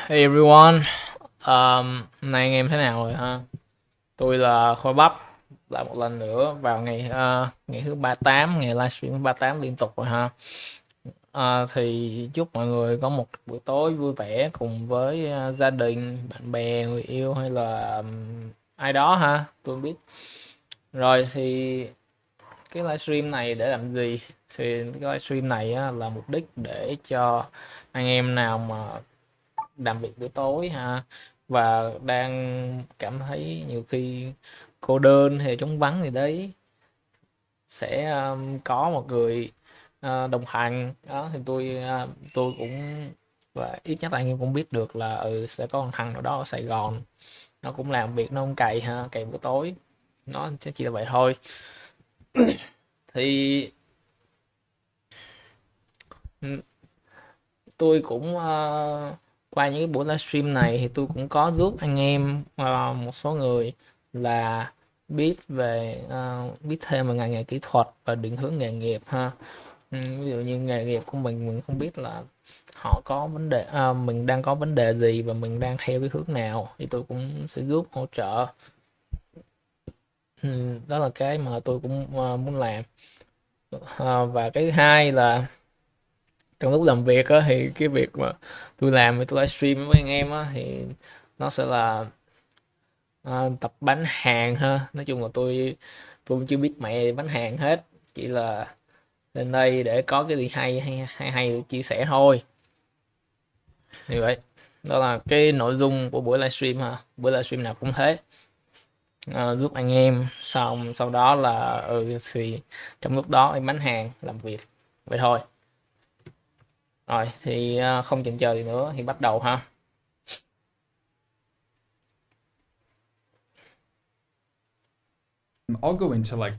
Hey everyone, hôm nay anh em thế nào rồi ha? Tôi là Khôi Bắp, lại một lần nữa vào ngày thứ 38, ngày livestream thứ 38 liên tục rồi ha. Thì chúc mọi người có một buổi tối vui vẻ cùng với gia đình, bạn bè, người yêu hay là ai đó ha, tôi không biết. Rồi thì cái livestream này để làm gì? Thì cái livestream này á, là mục đích để cho anh em nào mà làm việc buổi tối ha, và đang cảm thấy nhiều khi cô đơn hay trống vắng gì đấy, sẽ có một người đồng hành đó. Thì tôi cũng, và ít nhất là anh em cũng biết được là sẽ có một thằng nào đó ở Sài Gòn, nó cũng làm việc, nó không cày ha, cày buổi tối, nó chỉ là vậy thôi. Thì ừ, tôi cũng qua những cái buổi livestream này thì tôi cũng có giúp anh em một số người là biết thêm về ngành nghề kỹ thuật và định hướng nghề nghiệp ha. Ví dụ như nghề nghiệp của mình không biết là họ có vấn đề, mình đang có vấn đề gì và mình đang theo cái hướng nào, thì tôi cũng sẽ giúp hỗ trợ. Đó là cái mà tôi cũng muốn làm. Và cái thứ hai là trong lúc làm việc á, thì cái việc mà tôi làm với tôi livestream với anh em á, thì nó sẽ là tập bán hàng ha. Nói chung là tôi cũng chưa biết mẹ bán hàng hết, chỉ là lên đây để có cái gì hay để chia sẻ thôi. Như vậy, đó là cái nội dung của buổi livestream ha. Buổi livestream nào cũng thế, giúp anh em, xong sau đó là thì trong lúc đó em bán hàng, làm việc, vậy thôi. Rồi thì không chần chờ gì nữa thì bắt đầu ha. I'll go into like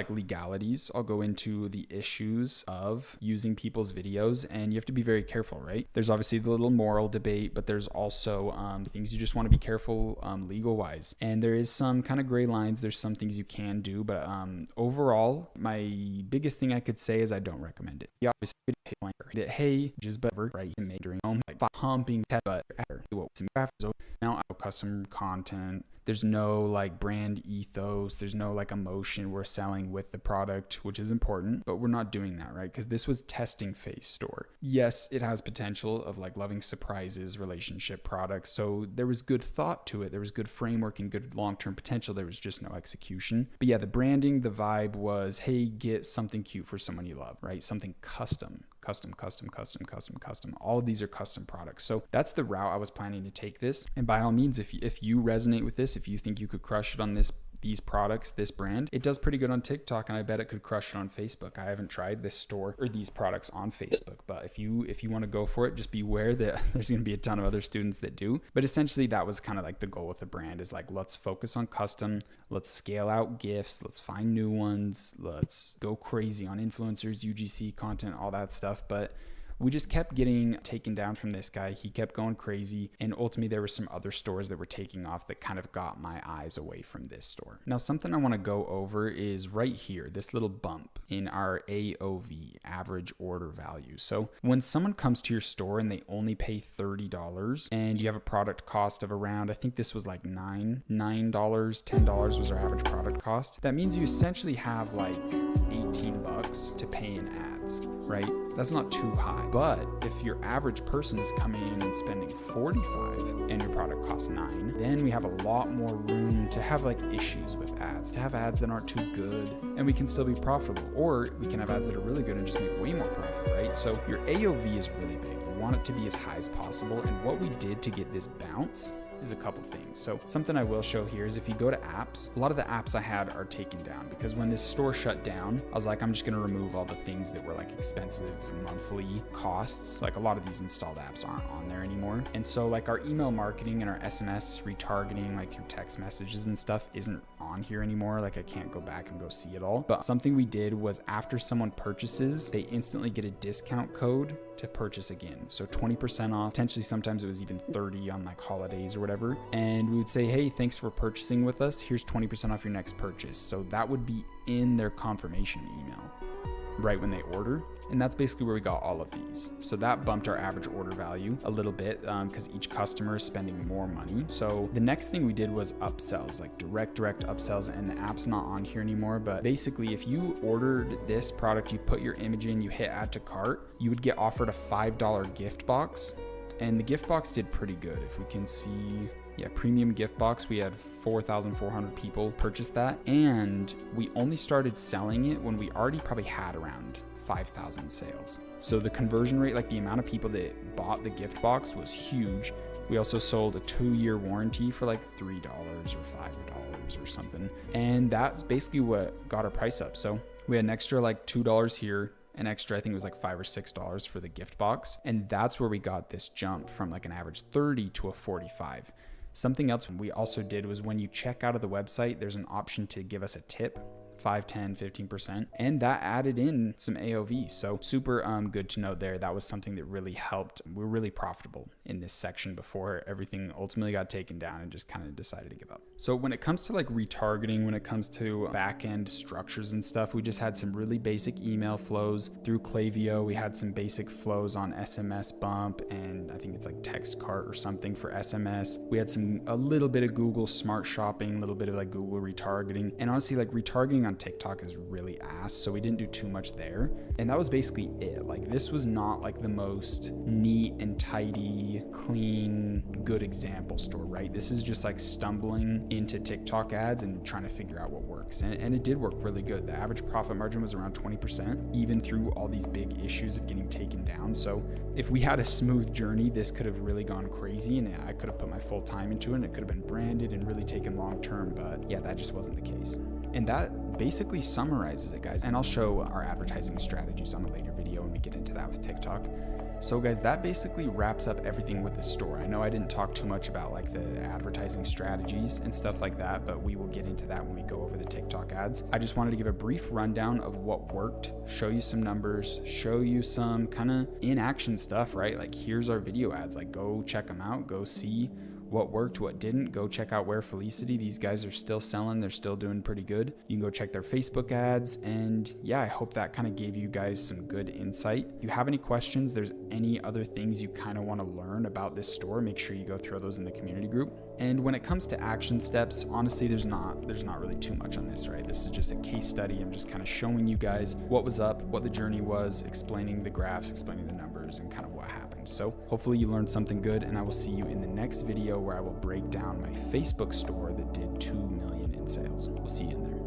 legalities. I'll go into the issues of using people's videos, and you have to be very careful, right? There's obviously the little moral debate, but there's also things you just want to be careful legal wise. And there is some kind of gray lines. There's some things you can do, but overall, my biggest thing I could say is I don't recommend it. You obviously that hey, just better right during home like pumping but now custom content. There's no like brand ethos. There's no like emotion we're selling with the product, which is important, but we're not doing that, right? Because this was testing phase store. Yes, it has potential of like loving surprises, relationship products. So there was good thought to it. There was good framework and good long-term potential. There was just no execution. But yeah, the branding, the vibe was, hey, get something cute for someone you love, right? Something custom. All of these are custom products. So that's the route I was planning to take this. And by all means, if you resonate with this, if you think you could crush it on these products, this brand, it does pretty good on TikTok, and I bet it could crush it on Facebook. I haven't tried this store or these products on Facebook, but if you want to go for it, just beware that there's going to be a ton of other students that do. But essentially that was kind of like the goal with the brand, is like, let's focus on custom, let's scale out gifts, let's find new ones, let's go crazy on influencers, UGC content, all that stuff. But we just kept getting taken down from this guy. He kept going crazy, and ultimately there were some other stores that were taking off that kind of got my eyes away from this store. Now, something I want to go over is right here, this little bump in our AOV, average order value. So when someone comes to your store and they only pay $30 and you have a product cost of around, I think this was like $9, $10 was our average product cost. That means you essentially have like 18 bucks to pay in ads, right? That's not too high. But if your average person is coming in and spending 45 and your product costs 9, then we have a lot more room to have like issues with ads, to have ads that aren't too good and we can still be profitable. Or we can have ads that are really good and just make way more profit, right? So your AOV is really big. You want it to be as high as possible. And what we did to get this bounce is a couple things. So something I will show here is if you go to apps, a lot of the apps I had are taken down because when this store shut down, I was like, I'm just going to remove all the things that were like expensive monthly costs. Like a lot of these installed apps aren't on there anymore. And so like our email marketing and our SMS retargeting, like through text messages and stuff, isn't on here anymore. Like I can't go back and go see it all. But something we did was after someone purchases, they instantly get a discount code to purchase again. So 20% off, potentially sometimes it was even 30 on like holidays or whatever. And we would say, hey, thanks for purchasing with us. Here's 20% off your next purchase. So that would be in their confirmation email right when they order. And that's basically where we got all of these. So that bumped our average order value a little bit because each customer is spending more money. So the next thing we did was upsells, like direct upsells, and the app's not on here anymore. But basically if you ordered this product, you put your image in, you hit add to cart, you would get offered a $5 gift box. And the gift box did pretty good. If we can see, yeah, premium gift box, we had 4,400 people purchase that. And we only started selling it when we already probably had around 5,000 sales. So the conversion rate, like the amount of people that bought the gift box was huge. We also sold a 2-year warranty for like $3 or $5 or something. And that's basically what got our price up. So we had an extra like $2 here, an extra, I think it was like $5 or $6 for the gift box. And that's where we got this jump from like an average 30 to a 45. Something else we also did was when you check out of the website, there's an option to give us a tip. 5, 10, 15%. And that added in some AOV. So super good to know there. That was something that really helped. We were really profitable in this section before everything ultimately got taken down and just kind of decided to give up. So when it comes to like retargeting, when it comes to back-end structures and stuff, we just had some really basic email flows through Klaviyo. We had some basic flows on SMS bump, and I think it's like text cart or something for SMS. We had a little bit of Google smart shopping, a little bit of like Google retargeting, and honestly like retargeting on TikTok is really ass, so we didn't do too much there. And that was basically it. Like this was not like the most neat and tidy, clean, good example store, right? This is just like stumbling into TikTok ads and trying to figure out what works. And it did work really good. The average profit margin was around 20%, even through all these big issues of getting taken down. So if we had a smooth journey, this could have really gone crazy and I could have put my full time into it and it could have been branded and really taken long term, but yeah, that just wasn't the case. And that basically summarizes it, guys. And I'll show our advertising strategies on a later video when we get into that with TikTok. So guys, that basically wraps up everything with the store. I know I didn't talk too much about like the advertising strategies and stuff like that, but we will get into that when we go over the TikTok ads. I just wanted to give a brief rundown of what worked, show you some numbers, show you some kind of in action stuff, right? Like here's our video ads, like go check them out, go see what worked, what didn't. Go check out Wear Felicity. These guys are still selling. They're still doing pretty good. You can go check their Facebook ads. And yeah, I hope that kind of gave you guys some good insight. If you have any questions, there's any other things you kind of want to learn about this store, make sure you go throw those in the community group. And when it comes to action steps, honestly, there's not really too much on this, right? This is just a case study. I'm just kind of showing you guys what was up, what the journey was, explaining the graphs, explaining the numbers, and kind of what happened. So hopefully you learned something good, and I will see you in the next video where I will break down my Facebook store that did 2 million in sales. We'll see you in there.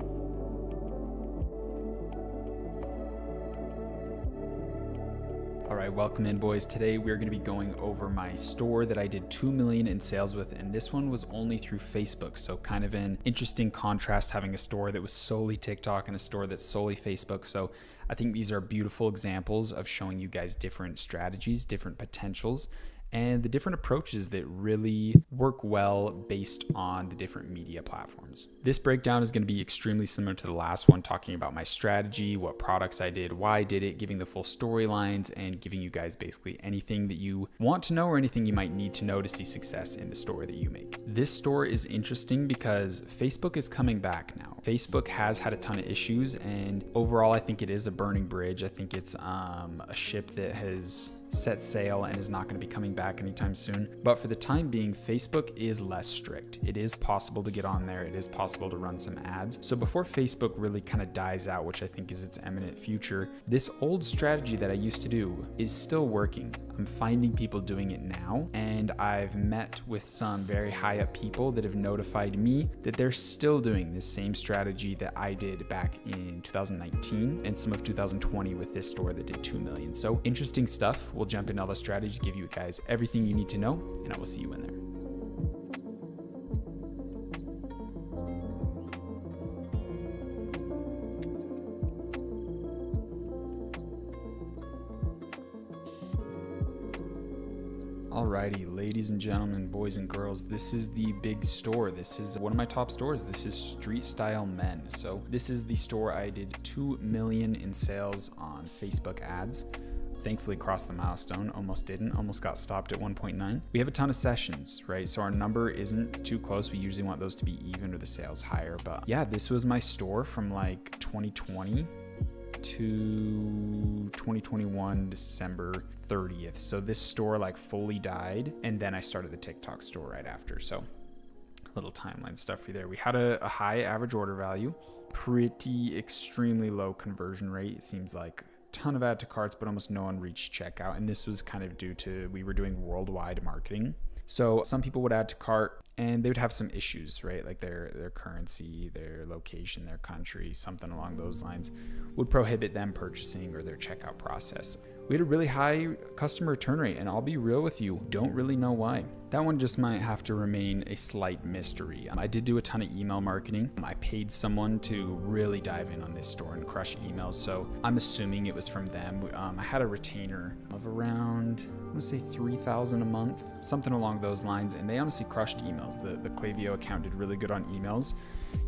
All right, welcome in, boys. Today we're going to be going over my store that I did 2 million in sales with, and this one was only through Facebook. So kind of an interesting contrast having a store that was solely TikTok and a store that's solely Facebook. So I think these are beautiful examples of showing you guys different strategies, different potentials, and the different approaches that really work well based on the different media platforms. This breakdown is going to be extremely similar to the last one, talking about my strategy, what products I did, why I did it, giving the full storylines, and giving you guys basically anything that you want to know or anything you might need to know to see success in the store that you make. This store is interesting because Facebook is coming back now. Facebook has had a ton of issues, and overall I think it is a burning bridge. I think it's a ship that has set sail and is not going to be coming back anytime soon. But for the time being, Facebook is less strict. It is possible to get on there. It is possible to run some ads. So before Facebook really kind of dies out, which I think is its imminent future, this old strategy that I used to do is still working. I'm finding people doing it now, and I've met with some very high up people that have notified me that they're still doing this same strategy that I did back in 2019 and some of 2020 with this store that did 2 million. So interesting stuff. We'll jump into all the strategies, give you guys everything you need to know, and I will see you in there. Alrighty, ladies and gentlemen, boys and girls, this is the big store. This is one of my top stores. This is Street Style Men. So this is the store I did 2 million in sales on Facebook ads. Thankfully crossed the milestone, almost didn't, almost got stopped at 1.9. We have a ton of sessions, right? So our number isn't too close. We usually want those to be even or the sales higher. But yeah, this was my store from like 2020 to 2021 December 30th. So this store like fully died, and then I started the TikTok store right after. So little timeline stuff for you there. We had a high average order value, pretty extremely low conversion rate. It seems like a ton of add to carts, but almost no one reached checkout. And this was kind of due to we were doing worldwide marketing. So some people would add to cart and they would have some issues, right? Like their currency, their location, their country, something along those lines would prohibit them purchasing or their checkout process. We had a really high customer return rate, and I'll be real with you, don't really know why. That one just might have to remain a slight mystery. I did do a ton of email marketing. I paid someone to really dive in on this store and crush emails, so I'm assuming it was from them. I had a retainer of around, I want to say 3,000 a month, something along those lines, and they honestly crushed emails. The Klaviyo account did really good on emails.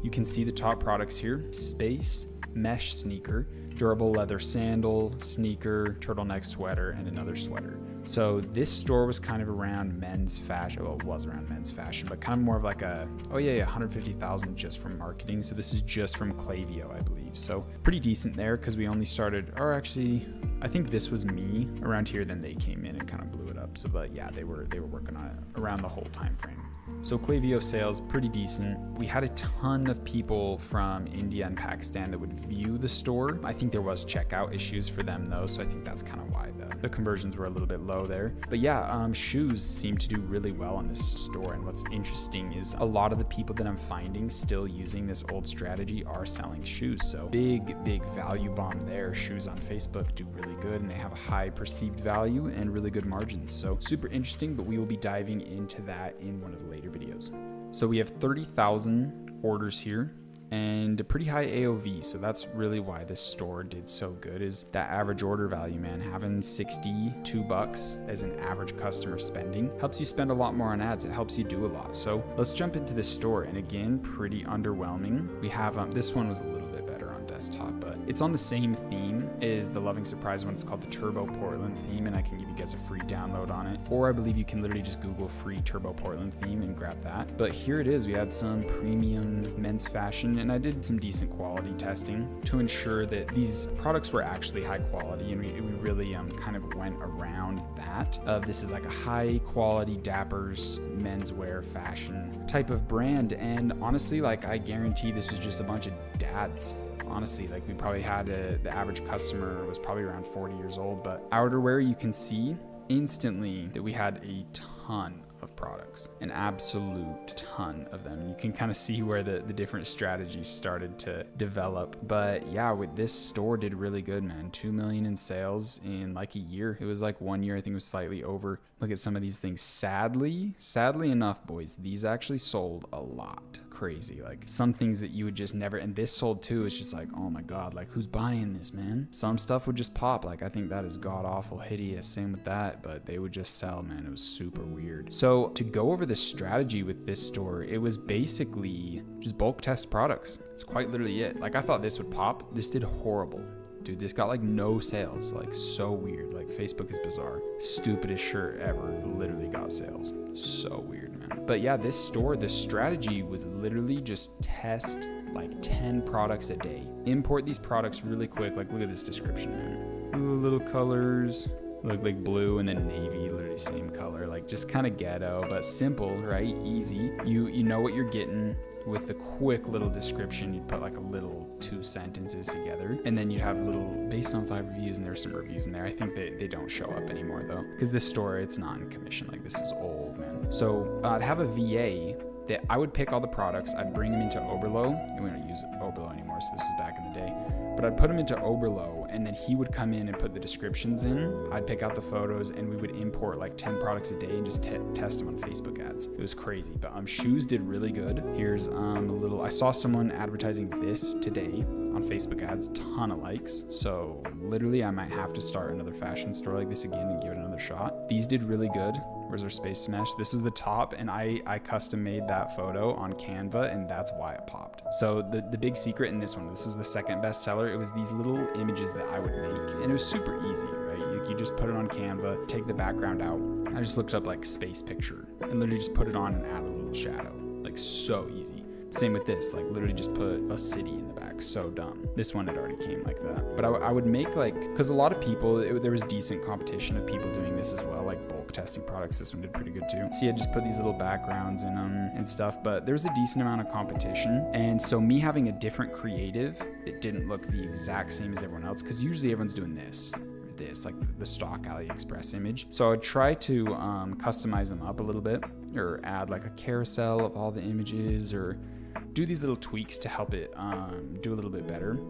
You can see the top products here: Space mesh sneaker, durable leather sandal, sneaker, turtleneck sweater, and another sweater. So this store was kind of around men's fashion. Well, it was around men's fashion, but kind of more of like a, 150,000 just from marketing. So this is just from Klaviyo, I believe. So pretty decent there, because we only started, or actually, I think this was me around here, then they came in and kind of blew it up. So, but yeah, they were working on it around the whole time frame. So Klaviyo sales, pretty decent. We had a ton of people from India and Pakistan that would view the store. I think there was checkout issues for them though, so I think that's kind of why the conversions were a little bit low there. But yeah, shoes seem to do really well on this store. And what's interesting is a lot of the people that I'm finding still using this old strategy are selling shoes. So big value bomb there. Shoes on Facebook do really good, and they have a high perceived value and really good margins. So super interesting, but we will be diving into that in one of the later videos. So we have 30,000 orders here and a pretty high AOV. So that's really why this store did so good, is that average order value, man. Having $62 as an average customer spending helps you spend a lot more on ads. It helps you do a lot. So let's jump into this store. And again, pretty underwhelming. We have, this one was a little bit better on desktop, but it's on the same theme as the Loving Surprise one. It's called the Turbo Portland theme, and I can give you guys a free download on it. Or I believe you can literally just Google free Turbo Portland theme and grab that. But here it is. We had some premium men's fashion, and I did some decent quality testing to ensure that these products were actually high quality, and we really kind of went around that. This is like a high quality Dapper's menswear fashion type of brand, and honestly, like, I guarantee this was just a bunch of dads. Honestly, like, we probably had the average customer was probably around 40 years old. But outerwear, you can see instantly that we had a ton of products, an absolute ton of them. You can kind of see where the different strategies started to develop. But yeah, with this store did really good, man. 2 million in sales in like a year. It was like 1 year, I think it was slightly over. Look at some of these things. Sadly enough, boys, these actually sold a lot. Crazy. Like, some things that you would just never, and this sold too. It's just like, oh my god, like, who's buying this, man? Some stuff would just pop. Like, I think that is god awful hideous. Same with that, but they would just sell, man. It was super weird. So to go over the strategy with this store, it was basically just bulk test products. It's quite literally it. Like, I thought this would pop. This did horrible. Dude, this got like no sales. Like, so weird. Like, Facebook is bizarre. Stupidest shirt ever literally got sales. So weird, man. But yeah, this store, the strategy was literally just test like 10 products a day. Import these products really quick. Like, look at this description, man. Ooh, little colors, Look like blue and then navy, literally same color, like just kind of ghetto, but simple, right? Easy. You know what you're getting. With the quick little description, you'd put like a little 2 sentences together, and then you'd have little based on 5 reviews, and there's some reviews in there. I think they don't show up anymore though, because this store, it's not in commission. Like this is old, man. So I'd have a VA that I would pick all the products, I'd bring them into Oberlo, and we don't use Oberlo anymore, so this is back in the day, but I'd put them into Oberlo, and then he would come in and put the descriptions in. I'd pick out the photos, and we would import like 10 products a day and just test them on Facebook ads. It was crazy, but shoes did really good. Here's a little, I saw someone advertising this today on Facebook ads, ton of likes, so literally I might have to start another fashion store like this again and give it another shot. These did really good. Where's our space mesh? This was the top, and I custom made that photo on Canva, and that's why it popped. So the big secret in this one, this was the second best seller. It was these little images that I would make, and it was super easy, right? You just put it on Canva, take the background out. I just looked up like space picture and literally just put it on and add a little shadow. Like so easy. Same with this, like literally just put a city in the back. So dumb. This one, it already came like that. But I would make like, because a lot of people, there was decent competition of people doing this as well, like bulk testing products. This one did pretty good too. See, I just put these little backgrounds in them and stuff, but there was a decent amount of competition. And so me having a different creative, it didn't look the exact same as everyone else, because usually everyone's doing this, like the stock AliExpress image. So I would try to customize them up a little bit, or add like a carousel of all the images, or do these little tweaks to help it do a little bit better.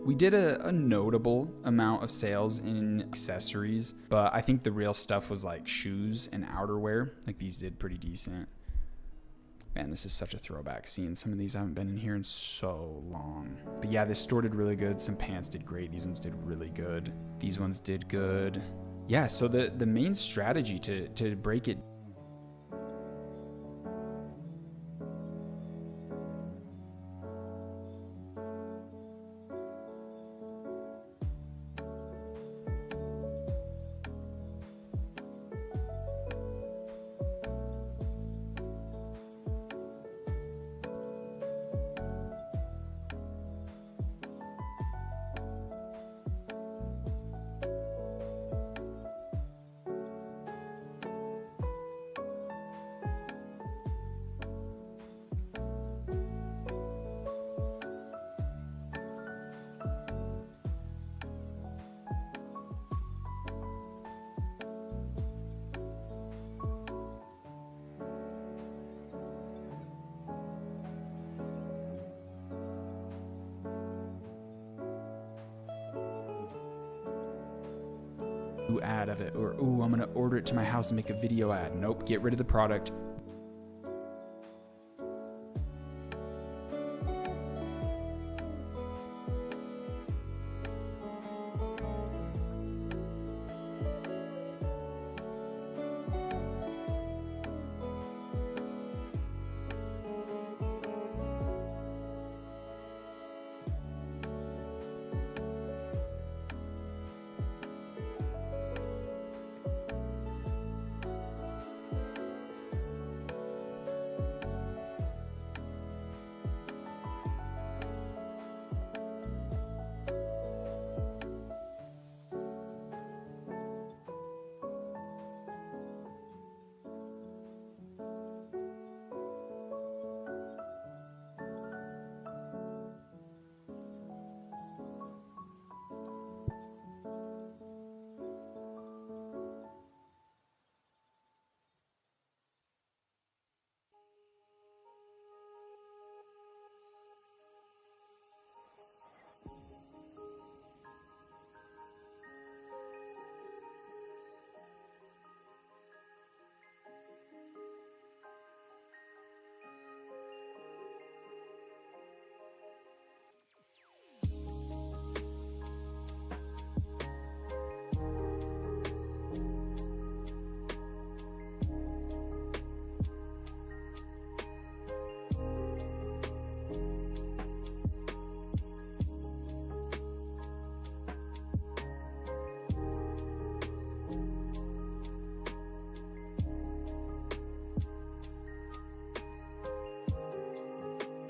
We did a notable amount of sales in accessories, but I think the real stuff was like shoes and outerwear. Like these did pretty decent. Man, this is such a throwback scene. Some of these haven't been in here in so long. But yeah, this store did really good. Some pants did great. These ones did really good. These ones did good. Yeah, so the main strategy to break it ad of it, or ooh, I'm gonna order it to my house and make a video ad. Nope, get rid of the product.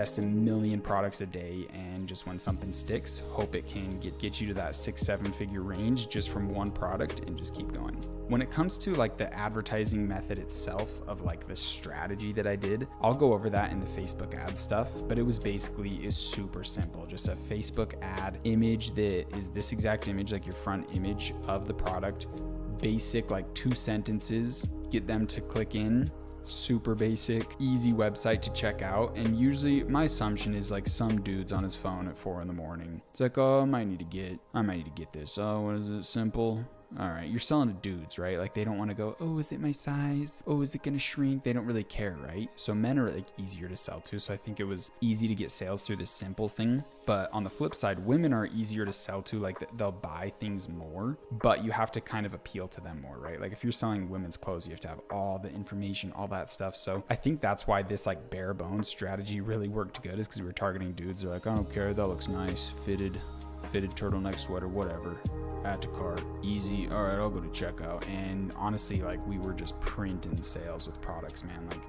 test a million products a day, and just when something sticks, hope it can get you to that 6-7 figure range just from one product, and just keep going. When it comes to like the advertising method itself of like the strategy that I did, I'll go over that in the Facebook ad stuff, but it was basically is super simple. Just a Facebook ad image that is this exact image, like your front image of the product, basic, like 2 sentences, get them to click in. Super basic, easy website to check out. And usually my assumption is like some dude's on his phone at 4 a.m. It's like, oh, I might need to get this. Oh, what is it? Simple. All right, you're selling to dudes, right? Like they don't want to go, oh, is it my size? Oh, is it going to shrink? They don't really care, right? So men are like easier to sell to. So I think it was easy to get sales through this simple thing. But on the flip side, women are easier to sell to. Like they'll buy things more, but you have to kind of appeal to them more, right? Like if you're selling women's clothes, you have to have all the information, all that stuff. So I think that's why this like bare bones strategy really worked good, is because we were targeting dudes. They're like, I don't care, that looks nice, fitted turtleneck sweater, whatever. Add to cart, easy. All right, I'll go to checkout. And honestly, like we were just printing sales with products, man. Like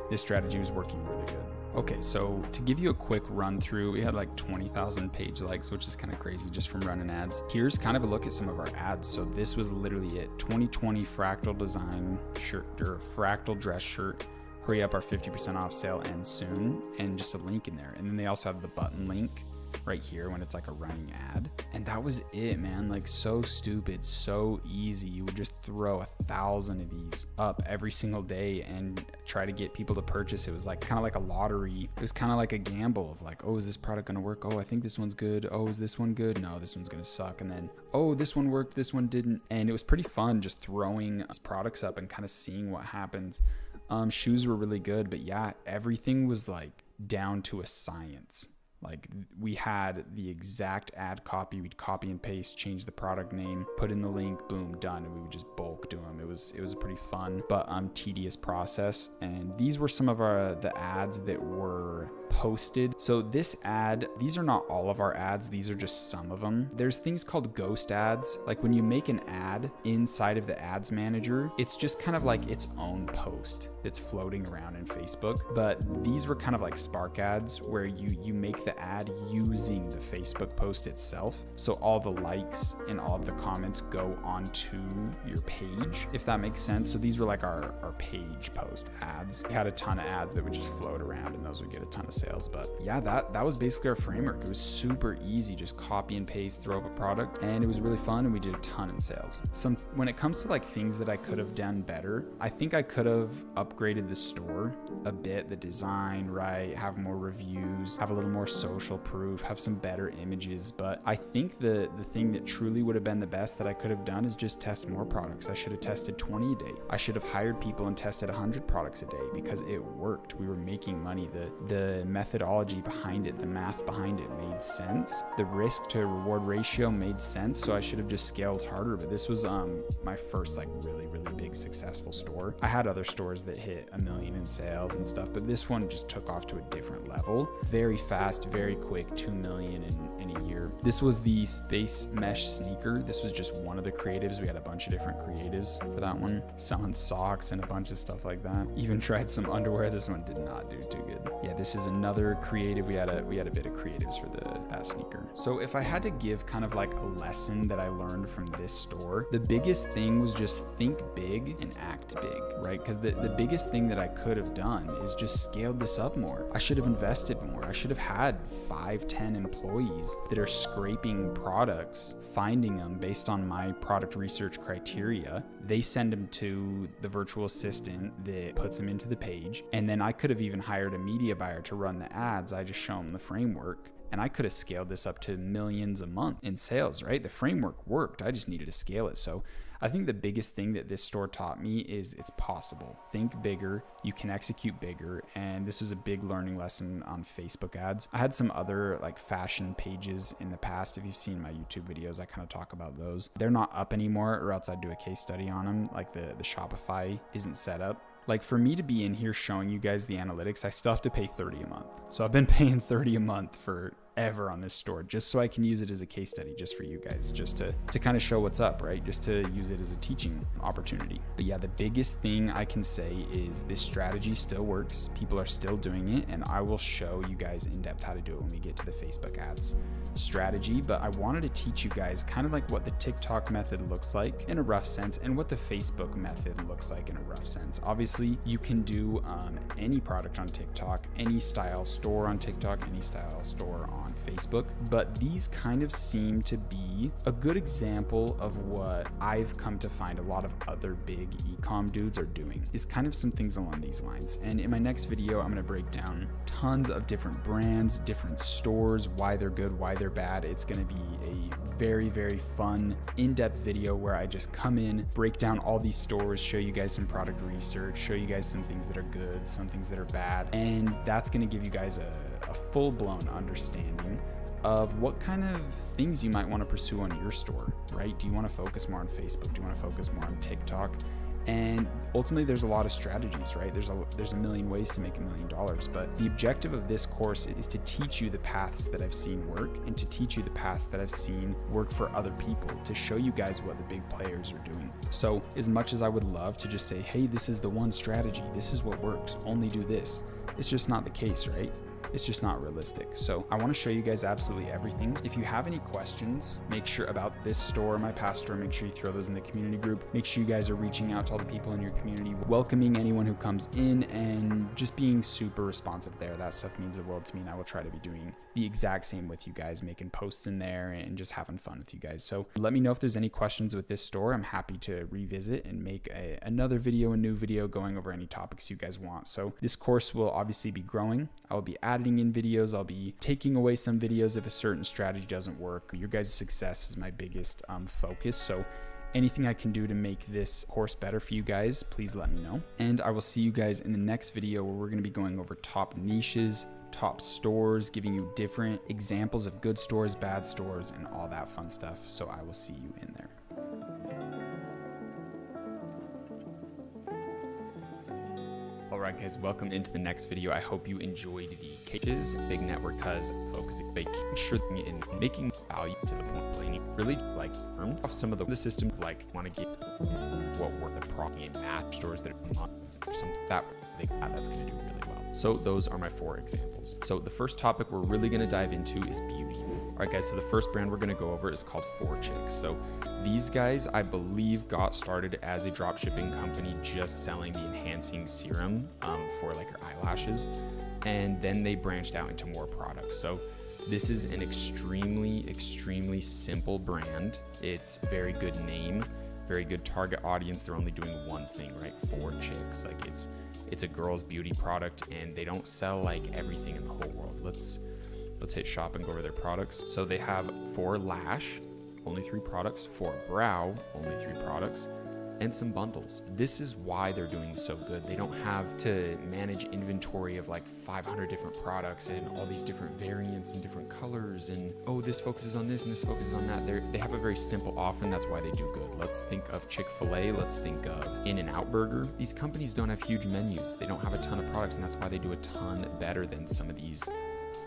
this strategy was working really good. Okay, so to give you a quick run through, we had like 20,000 page likes, which is kind of crazy just from running ads. Here's kind of a look at some of our ads. So this was literally it. 2020 fractal design shirt, or fractal dress shirt. Hurry up, our 50% off sale ends soon, and just a link in there. And then they also have the button link right here when it's like a running ad. And that was it, man. Like so stupid, so easy. You would just throw 1,000 of these up every single day and try to get people to purchase. It was like kind of like a lottery. It was kind of like a gamble of like, oh, is this product gonna work? Oh, I think this one's good. Oh, is this one good? No, this one's gonna suck. And then, oh, this one worked, this one didn't. And it was pretty fun just throwing these products up and kind of seeing what happens. Shoes were really good, but yeah, everything was like down to a science. Like we had the exact ad copy. We'd copy and paste, change the product name, put in the link, boom, done. And we would just bulk do them. It was a pretty fun but tedious process. And these were some of the ads that were posted. So this ad, these are not all of our ads. These are just some of them. There's things called ghost ads. Like when you make an ad inside of the ads manager, it's just kind of like its own post that's floating around in Facebook. But these were kind of like spark ads where you make the ad using the Facebook post itself. So all the likes and all of the comments go onto your page, if that makes sense. So these were like our page post ads. We had a ton of ads that would just float around and those would get a ton of sales. But yeah, that was basically our framework. It was super easy, just copy and paste, throw up a product, and it was really fun, and we did a ton in sales. When it comes to like things that I could have done better, I think I could have upgraded the store a bit, the design, right? Have more reviews, have a little more social proof, have some better images. But I think the thing that truly would have been the best that I could have done is just test more products. I should have tested 20 a day. I should have hired people and tested 100 products a day because it worked. We were making money. The methodology behind it, the math behind it made sense. The risk to reward ratio made sense. So I should have just scaled harder. But this was my first like really big successful store. I had other stores that hit $1 million in sales and stuff, but this one just took off to a different level. Very fast, very quick, 2 million in a year. This was the space mesh sneaker. This was just one of the creatives. We had a bunch of different creatives for that one, selling socks and a bunch of stuff like that. Even tried some underwear. This one did not do too good. Yeah, this is another creative. We had a bit of creatives for that sneaker. So if I had to give kind of like a lesson that I learned from this store, the biggest thing was just think big and act big, right? Because the biggest thing that I could have done is just scaled this up more. I should have invested more. I should have had 5-10 employees that are scraping products, finding them based on my product research criteria. They send them to the virtual assistant that puts them into the page. And then I could have even hired a media buyer to run the ads. I just show them the framework. And I could have scaled this up to millions a month in sales, right? The framework worked. I just needed to scale it. So I think the biggest thing that this store taught me is it's possible. Think bigger, you can execute bigger. And this was a big learning lesson on Facebook ads. I had some other like fashion pages in the past. If you've seen my YouTube videos, I kind of talk about those. They're not up anymore, or else I'd do a case study on them. Like the Shopify isn't set up. Like for me to be in here showing you guys the analytics, I still have to pay $30 a month. So I've been paying $30 a month for forever on this store, just so I can use it as a case study just for you guys, just to kind of show what's up, right? Just to use it as a teaching opportunity. But yeah, the biggest thing I can say is this strategy still works. People are still doing it, and I will show you guys in depth how to do it when we get to the Facebook ads strategy. But I wanted to teach you guys kind of like what the TikTok method looks like in a rough sense, and what the Facebook method looks like in a rough sense. Obviously, you can do any product on TikTok, any style store on TikTok, any style store on Facebook, but these kind of seem to be a good example of what I've come to find a lot of other big e-com dudes are doing, is kind of some things along these lines. And in my next video, I'm going to break down tons of different brands, different stores, why they're good, why they're bad. It's going to be a very, very fun, in-depth video where I just come in, break down all these stores, show you guys some product research, show you guys some things that are good, some things that are bad, and that's going to give you guys a full-blown understanding of what kind of things you might want to pursue on your store, right? Do you want to focus more on Facebook? Do you want to focus more on TikTok? And ultimately, there's a lot of strategies, right? There's a million ways to make $1 million, but the objective of this course is to teach you the paths that I've seen work, and to teach you the paths that I've seen work for other people, to show you guys what the big players are doing. So as much as I would love to just say, hey, this is the one strategy, this is what works, only do this, it's just not the case, right? It's just not realistic. So I want to show you guys absolutely everything. If you have any questions, make sure about this store, my past store, make sure you throw those in the community group. Make sure you guys are reaching out to all the people in your community, welcoming anyone who comes in, and just being super responsive there. That stuff means the world to me, and I will try to be doing the exact same with you guys, making posts in there and just having fun with you guys. So let me know if there's any questions with this store. I'm happy to revisit and make another video, a new video going over any topics you guys want. So this course will obviously be growing. I'll be adding in videos. I'll be taking away some videos if a certain strategy doesn't work. Your guys' success is my biggest focus. So anything I can do to make this course better for you guys, please let me know. And I will see you guys in the next video, where we're going to be going over top niches, top stores, giving you different examples of good stores, bad stores, and all that fun stuff. So I will see you in there. Alright guys, welcome into the next video. I hope you enjoyed the cases. Big network has focusing, making sure in making value to the point plain. Really like off some of the system, like want to get what were the problem in match stores that are months or something that's going to do really well. So those are my 4 examples. So the first topic we're really going to dive into is beauty. Alright guys, so the first brand we're going to go over is called 4Chicks. So these guys, I believe, got started as a dropshipping company just selling the enhancing serum for like your eyelashes, and then they branched out into more products. So this is an extremely simple brand. It's a very good name, very good target audience. They're only doing one thing, right? 4Chicks. Like it's a girl's beauty product, and they don't sell like everything in the whole world. Let's hit shop and go over their products. So they have for lash, only 3 products, for brow, only 3 products, and some bundles. This is why they're doing so good. They don't have to manage inventory of like 500 different products and all these different variants and different colors, and oh, this focuses on this and this focuses on that. They have a very simple offer, and that's why they do good. Let's think of Chick-fil-A, let's think of In-N-Out Burger. These companies don't have huge menus. They don't have a ton of products, and that's why they do a ton better than some of these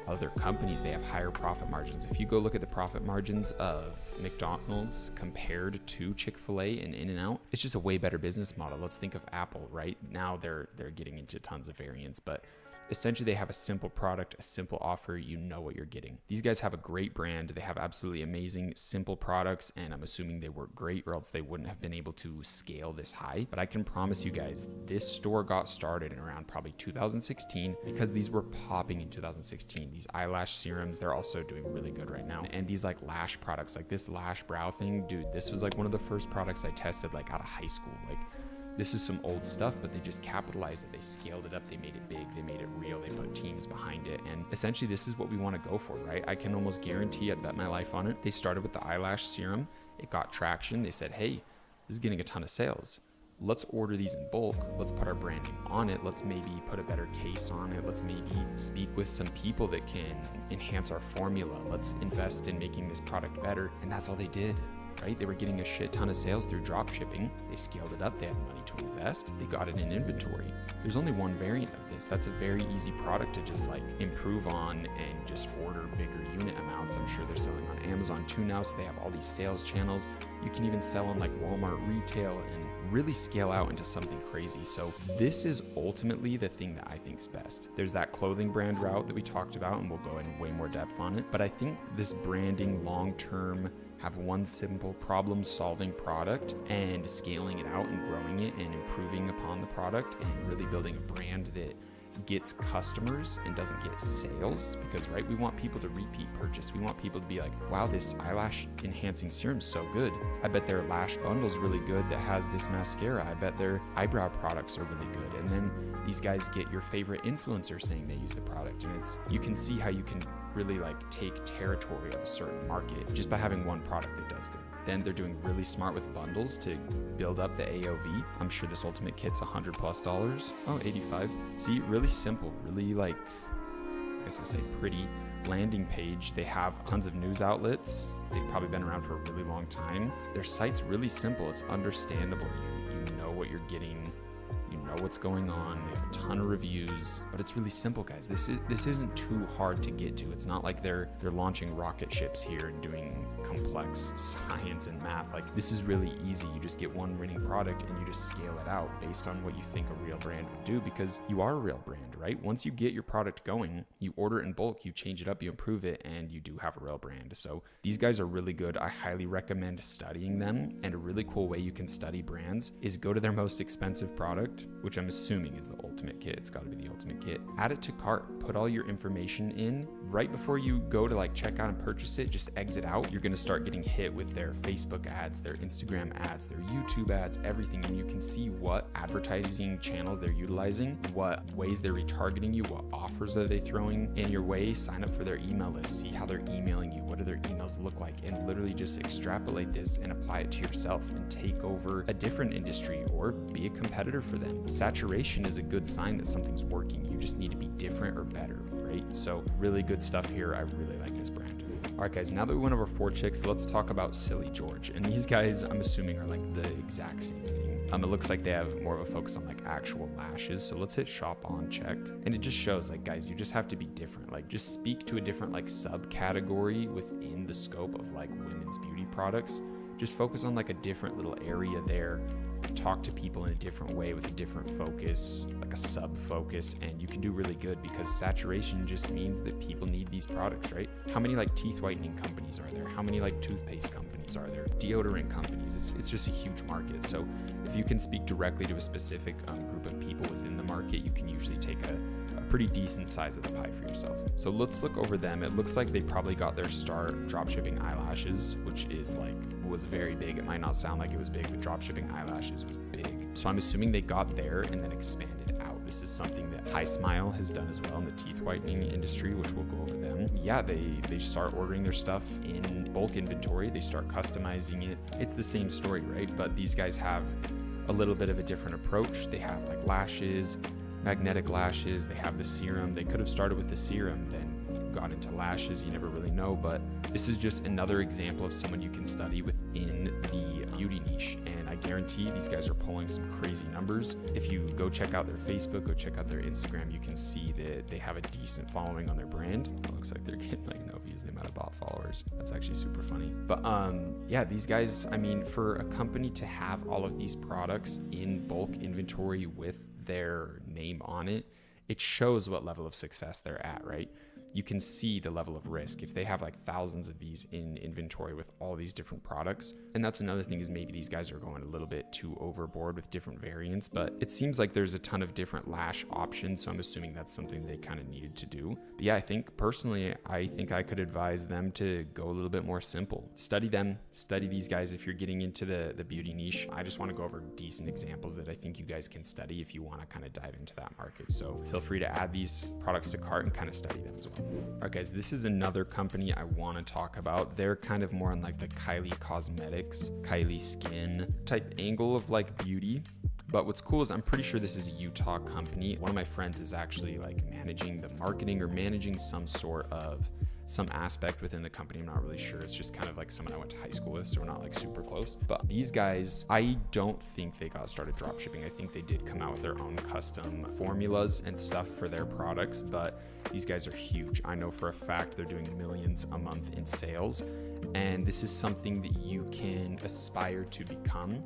other companies. They have higher profit margins. If you go look at the profit margins of McDonald's compared to Chick-fil-A and In-N-Out, it's just a way better business model. Let's think of Apple. Right now they're getting into tons of variants, but essentially they have a simple product, a simple offer. You know what you're getting. These guys have a great brand. They have absolutely amazing simple products, and I'm assuming they work great, or else they wouldn't have been able to scale this high. But I can promise you guys, this store got started in around probably 2016, because these were popping in 2016. These eyelash serums, they're also doing really good right now. And these like lash products, like this lash brow thing, dude, this was like one of the first products I tested like out of high school. Like, this is some old stuff, but they just capitalized it. They scaled it up. They made it big. They made it real. They put teams behind it. And essentially, this is what we want to go for, right? I can almost guarantee, I'd bet my life on it. They started with the eyelash serum. It got traction. They said, hey, this is getting a ton of sales. Let's order these in bulk. Let's put our branding on it. Let's maybe put a better case on it. Let's maybe speak with some people that can enhance our formula. Let's invest in making this product better. And that's all they did. right? They were getting a shit ton of sales through drop shipping. They scaled it up. They had money to invest. They got it in inventory. There's only one variant of this. That's a very easy product to just like improve on and just order bigger unit amounts. I'm sure they're selling on Amazon too now, so they have all these sales channels. You can even sell on like Walmart retail and really scale out into something crazy. So this is ultimately the thing that I think is best. There's that clothing brand route that we talked about, and we'll go in way more depth on it. But I think this branding long-term, have one simple problem-solving product and scaling it out and growing it and improving upon the product and really building a brand that gets customers and doesn't get sales, because right, we want people to repeat purchase. We want people to be like, wow, this eyelash enhancing serum is so good. I bet their lash bundle's really good that has this mascara. I bet their eyebrow products are really good. And then these guys get your favorite influencer saying they use the product, and it's, you can see how you can really like take territory of a certain market just by having one product that does good. Then they're doing really smart with bundles to build up the AOV. I'm sure this ultimate kit's $100+. Oh, 85. See, really simple, really like, I guess I'll say pretty landing page. They have tons of news outlets. They've probably been around for a really long time. Their site's really simple. It's understandable. You know what you're getting. You know what's going on. They have a ton of reviews, but it's really simple, guys. This isn't too hard to get to. It's not like they're launching rocket ships here and doing complex science and math. Like, this is really easy. You just get one winning product and you just scale it out based on what you think a real brand would do, because you are a real brand, right? Once you get your product going, you order it in bulk, you change it up, you improve it, and you do have a real brand. So these guys are really good. I highly recommend studying them. And a really cool way you can study brands is go to their most expensive product, which I'm assuming is the ultimate kit. It's got to be the ultimate kit. Add it to cart. Put all your information in. Right before you go to like check out and purchase it, just exit out. You're going to start getting hit with their Facebook ads, their Instagram ads, their YouTube ads, everything. And you can see what advertising channels they're utilizing, what ways they're retargeting you, what offers are they throwing in your way. Sign up for their email list. See how they're emailing you. What do their emails look like? And literally just extrapolate this and apply it to yourself and take over a different industry or be a competitor for them. Saturation is a good sign that something's working. You just need to be different or better, right? So really good stuff here. I really like this brand. All right, guys, now that we went over 4 chicks, let's talk about Silly George. And these guys, I'm assuming, are like the exact same thing. It looks like they have more of a focus on like actual lashes. So let's hit shop on check. And it just shows like, guys, you just have to be different. Like, just speak to a different like subcategory within the scope of like women's beauty products. Just focus on like a different little area there. Talk to people in a different way with a different focus, like a sub focus, and you can do really good, because saturation just means that people need these products, right? How many like teeth whitening companies are there? How many like toothpaste companies are there? Deodorant companies? It's just a huge market. So if you can speak directly to a specific group of people within the market, you can usually take a pretty decent size of the pie for yourself. So let's look over them. It looks like they probably got their start dropshipping eyelashes, which is like, was very big. It might not sound like it was big, but dropshipping eyelashes was big. So I'm assuming they got there and then expanded out. This is something that High Smile has done as well in the teeth whitening industry, which we'll go over them. Yeah, they start ordering their stuff in bulk inventory. They start customizing it. It's the same story, right? But these guys have a little bit of a different approach. They have like lashes, magnetic lashes. They have the serum. They could have started with the serum, then got into lashes. You never really know, but this is just another example of someone you can study within the beauty niche. And I guarantee these guys are pulling some crazy numbers. If you go check out their Facebook, go check out their Instagram, you can see that they have a decent following on their brand. It looks like they're getting like no views. They might have bought followers. That's actually super funny. But yeah, these guys, I mean, for a company to have all of these products in bulk inventory with their name on it, it shows what level of success they're at, right? You can see the level of risk if they have like thousands of these in inventory with all these different products. And that's another thing, is maybe these guys are going a little bit too overboard with different variants, but it seems like there's a ton of different lash options. So I'm assuming that's something they kind of needed to do. But yeah, I think personally, I think I could advise them to go a little bit more simple. Study them, study these guys. If you're getting into the beauty niche, I just want to go over decent examples that I think you guys can study if you want to kind of dive into that market. So feel free to add these products to cart and kind of study them as well. All right, guys, this is another company I want to talk about. They're kind of more on like the Kylie Cosmetics, Kylie Skin type angle of like beauty. But what's cool is I'm pretty sure this is a Utah company. One of my friends is actually like managing the marketing or managing some aspect within the company. I'm not really sure. It's just kind of like someone I went to high school with, so we're not like super close. But these guys, I don't think they got started drop shipping. I think they did come out with their own custom formulas and stuff for their products, but these guys are huge. I know for a fact they're doing millions a month in sales, and this is something that you can aspire to become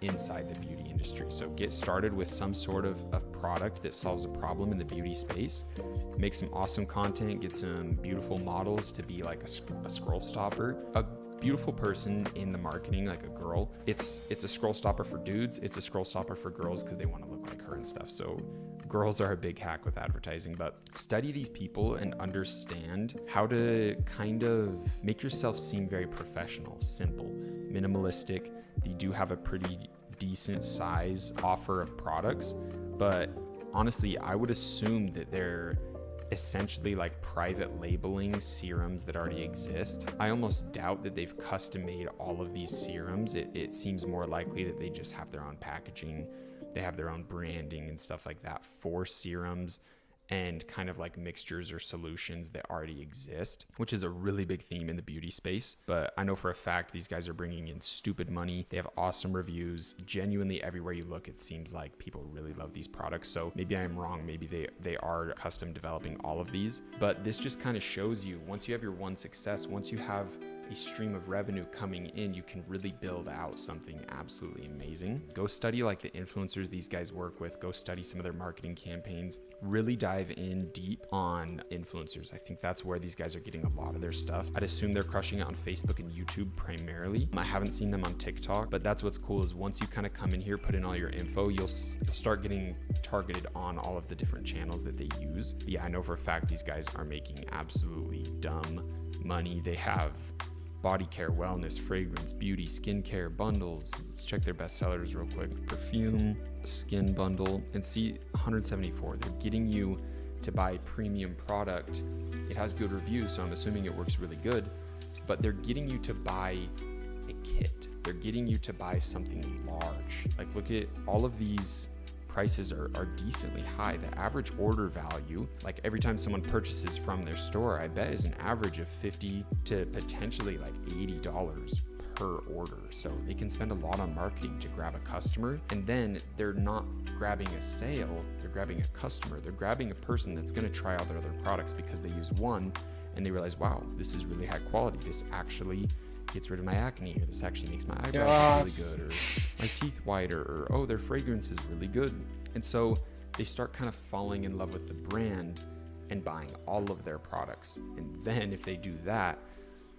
inside the beauty industry. So get started with some sort of product that solves a problem in the beauty space. Make some awesome content, get some beautiful models to be like a scroll stopper. A beautiful person in the marketing, like a girl, it's a scroll stopper for dudes, it's a scroll stopper for girls because they want to look like her and stuff. So girls are a big hack with advertising, but study these people and understand how to kind of make yourself seem very professional, simple, minimalistic. They do have a pretty decent size offer of products, but honestly, I would assume that they're essentially like private labeling serums that already exist. I almost doubt that they've custom made all of these serums. It seems more likely that they just have their own packaging, they have their own branding and stuff like that for serums and kind of like mixtures or solutions that already exist, which is a really big theme in the beauty space. But I know for a fact these guys are bringing in stupid money. They have awesome reviews. Genuinely everywhere you look, it seems like people really love these products. So maybe I am wrong. Maybe they are custom developing all of these. But this just kind of shows you, once you have your one success, once you have a stream of revenue coming in, you can really build out something absolutely amazing. Go study like the influencers these guys work with. Go study some of their marketing campaigns. Really dive in deep on influencers. I think that's where these guys are getting a lot of their stuff. I'd assume they're crushing it on Facebook and YouTube primarily. I haven't seen them on TikTok, but that's what's cool is once you kind of come in here, put in all your info, you'll start getting targeted on all of the different channels that they use. But yeah, I know for a fact these guys are making absolutely dumb money. They have body care, wellness, fragrance, beauty, skincare bundles. Let's check their best sellers real quick. Perfume, skin bundle, and see 174. They're getting you to buy premium product. It has good reviews, so I'm assuming it works really good, but they're getting you to buy a kit. They're getting you to buy something large. Like look at all of these prices are decently high. The average order value, like every time someone purchases from their store, I bet is an average of $50 to potentially like $80 per order. So they can spend a lot on marketing to grab a customer, and then they're not grabbing a sale, they're grabbing a customer. They're grabbing a person that's going to try out their other products because they use one and they realize, wow, this is really high quality. This actually gets rid of my acne, or this actually makes my eyebrows look really good, or my teeth whiter, or oh, their fragrance is really good. And so they start kind of falling in love with the brand and buying all of their products. And then if they do that,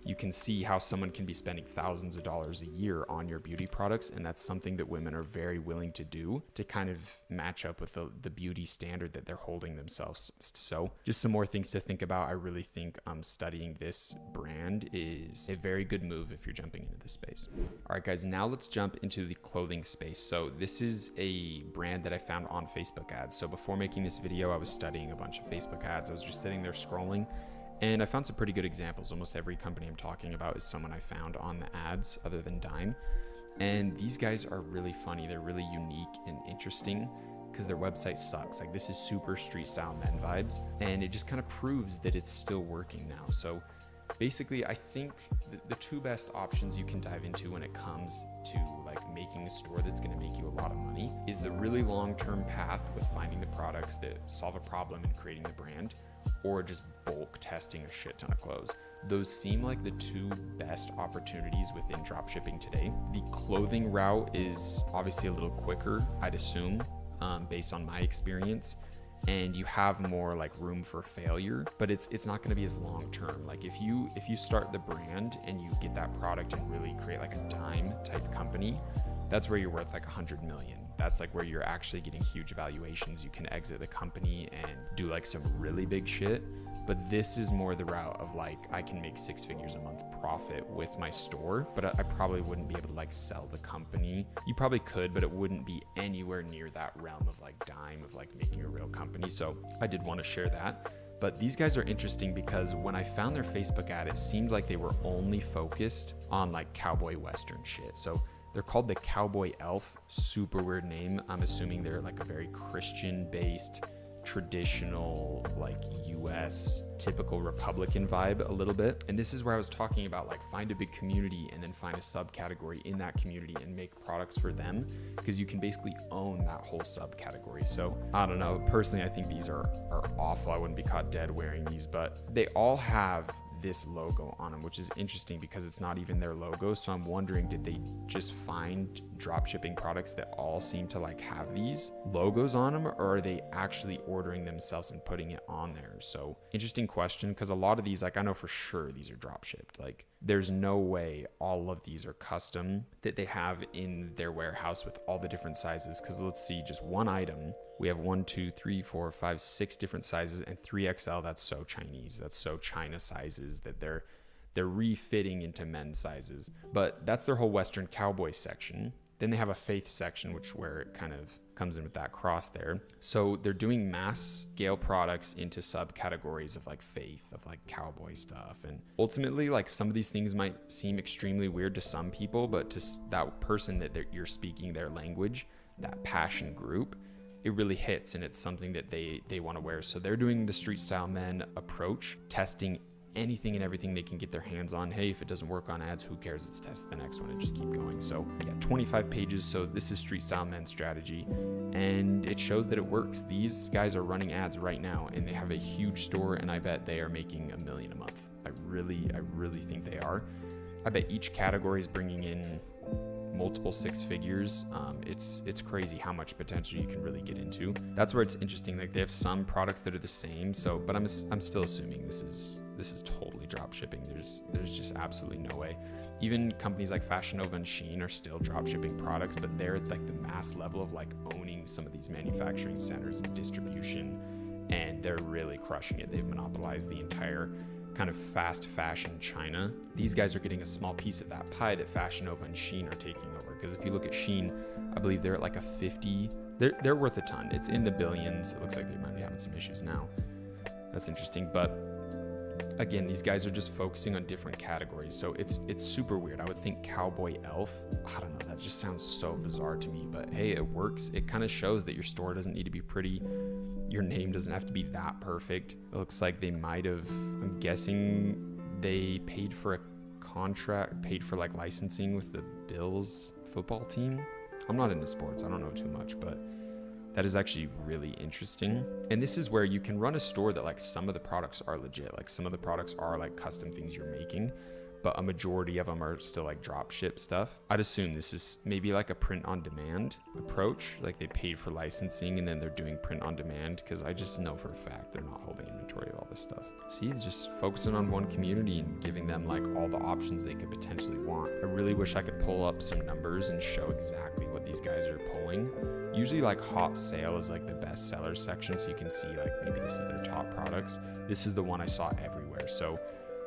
you can see how someone can be spending thousands of dollars a year on your beauty products. And that's something that women are very willing to do to kind of match up with the beauty standard that they're holding themselves. So just some more things to think about. I really think studying this brand is a very good move if you're jumping into this space. All right, guys, now let's jump into the clothing space. So this is a brand that I found on Facebook ads. So before making this video, I was studying a bunch of Facebook ads. I was just sitting there scrolling, and I found some pretty good examples. Almost every company I'm talking about is someone I found on the ads other than Dime. And these guys are really funny. They're really unique and interesting because their website sucks. Like this is super street style men vibes. And it just kind of proves that it's still working now. So basically, I think the two best options you can dive into when it comes to like making a store that's going to make you a lot of money is the really long-term path with finding the products that solve a problem and creating the brand, or just bulk testing a shit ton of clothes. Those seem like the two best opportunities within dropshipping today. The clothing route is obviously a little quicker, I'd assume, based on my experience, and you have more like room for failure, but it's not gonna be as long term. Like if you start the brand and you get that product and really create like a Dime type company, that's where you're worth like 100 million. That's like where you're actually getting huge valuations. You can exit the company and do like some really big shit. But this is more the route of like, I can make 6 figures a month profit with my store, but I probably wouldn't be able to like sell the company. You probably could, but it wouldn't be anywhere near that realm of like Dime, of like making a real company. So I did want to share that. But these guys are interesting because when I found their Facebook ad, it seemed like they were only focused on like cowboy Western shit. So They're called the Cowboy Elf. Super weird name. I'm assuming they're like a very Christian-based, traditional, like US typical Republican vibe a little bit. And this is where I was talking about like find a big community and then find a subcategory in that community and make products for them, because you can basically own that whole subcategory. So I don't know, personally I think these are awful. I wouldn't be caught dead wearing these, but they all have this logo on them, which is interesting because it's not even their logo. So I'm wondering, did they just find drop shipping products that all seem to like have these logos on them, or are they actually ordering themselves and putting it on there? So interesting question, because a lot of these, like I know for sure these are drop shipped. Like there's no way all of these are custom that they have in their warehouse with all the different sizes. Because let's see, just one item, we have 1, 2, 3, 4, 5, 6 different sizes and 3XL. That's so Chinese. That's so China sizes that they're refitting into men's sizes. But that's their whole Western cowboy section. Then they have a faith section, which where it kind of comes in with that cross there. So they're doing mass scale products into subcategories of like faith, of like cowboy stuff. And ultimately, like some of these things might seem extremely weird to some people, but to that person that you're speaking their language, that passion group, it really hits, and it's something that they want to wear. So they're doing the street style men approach, testing anything and everything they can get their hands on. Hey, if it doesn't work on ads, who cares? Let's test the next one and just keep going. So yeah, 25 pages. So this is street style men's strategy, and it shows that it works. These guys are running ads right now, and they have a huge store, and I bet they are making $1 million a month. I really think they are. I bet each category is bringing in multiple 6 figures. It's crazy how much potential you can really get into. That's where it's interesting. Like they have some products that are the same. So, but I'm still assuming this is totally drop shipping. There's just absolutely no way. Even companies like Fashion Nova and Shein are still drop shipping products, but they're at like the mass level of like owning some of these manufacturing centers of distribution, and they're really crushing it. They've monopolized the entire kind of fast fashion China. These guys are getting a small piece of that pie that Fashion Nova and Shein are taking over. Because if you look at Shein, I believe they're at like a 50. They're worth a ton. It's in the billions. It looks like they might be having some issues now. That's interesting. But again, these guys are just focusing on different categories. So it's super weird. I would think Cowboy Elf. I don't know. That just sounds so bizarre to me. But hey, it works. It kind of shows that your store doesn't need to be pretty. Your name doesn't have to be that perfect. It looks like they might have, I'm guessing they paid for a contract, paid for like licensing with the Bills football team. I'm not into sports. I don't know too much, but that is actually really interesting. And this is where you can run a store that like some of the products are legit. Like some of the products are like custom things you're making, but a majority of them are still like drop ship stuff. I'd assume this is maybe like a print on demand approach. Like they paid for licensing and then they're doing print on demand, because I just know for a fact they're not holding inventory of all this stuff. See, it's just focusing on one community and giving them like all the options they could potentially want. I really wish I could pull up some numbers and show exactly what these guys are pulling. Usually like hot sale is like the best sellers section, so you can see like maybe this is their top products. This is the one I saw everywhere. So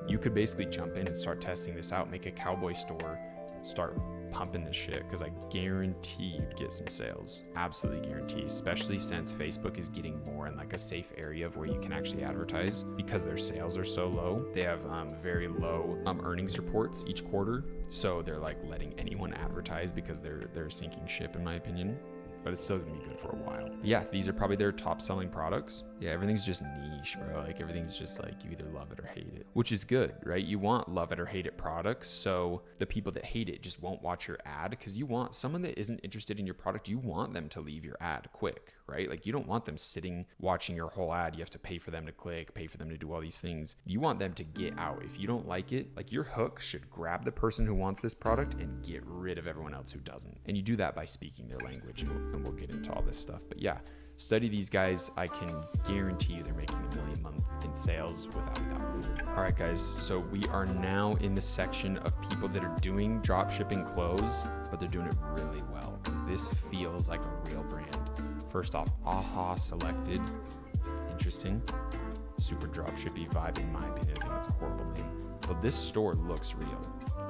you could basically jump in and start testing this out, make a cowboy store, start pumping this shit, because I guarantee you'd get some sales. Absolutely guarantee, especially since Facebook is getting more in like a safe area of where you can actually advertise, because their sales are so low. They have very low earnings reports each quarter, so they're like letting anyone advertise because they're sinking ship, in my opinion. But it's still gonna be good for a while. But yeah, these are probably their top selling products. Yeah, everything's just niche, bro. Like everything's just like you either love it or hate it, which is good, right? You want love it or hate it products, so the people that hate it just won't watch your ad, because you want someone that isn't interested in your product, you want them to leave your ad quick, right? Like you don't want them sitting watching your whole ad. You have to pay for them to click, pay for them to do all these things. You want them to get out. If you don't like it, like your hook should grab the person who wants this product and get rid of everyone else who doesn't. And you do that by speaking their language, and we'll get into all this stuff. But yeah, study these guys. I can guarantee you they're making $1 million a month in sales without a doubt. All right, guys. So we are now in the section of people that are doing drop shipping clothes, but they're doing it really well, because this feels like a real brand. First off, Aha Selected. Interesting. Super drop shippy vibe, in my opinion. I think that's a horrible name. But this store looks real,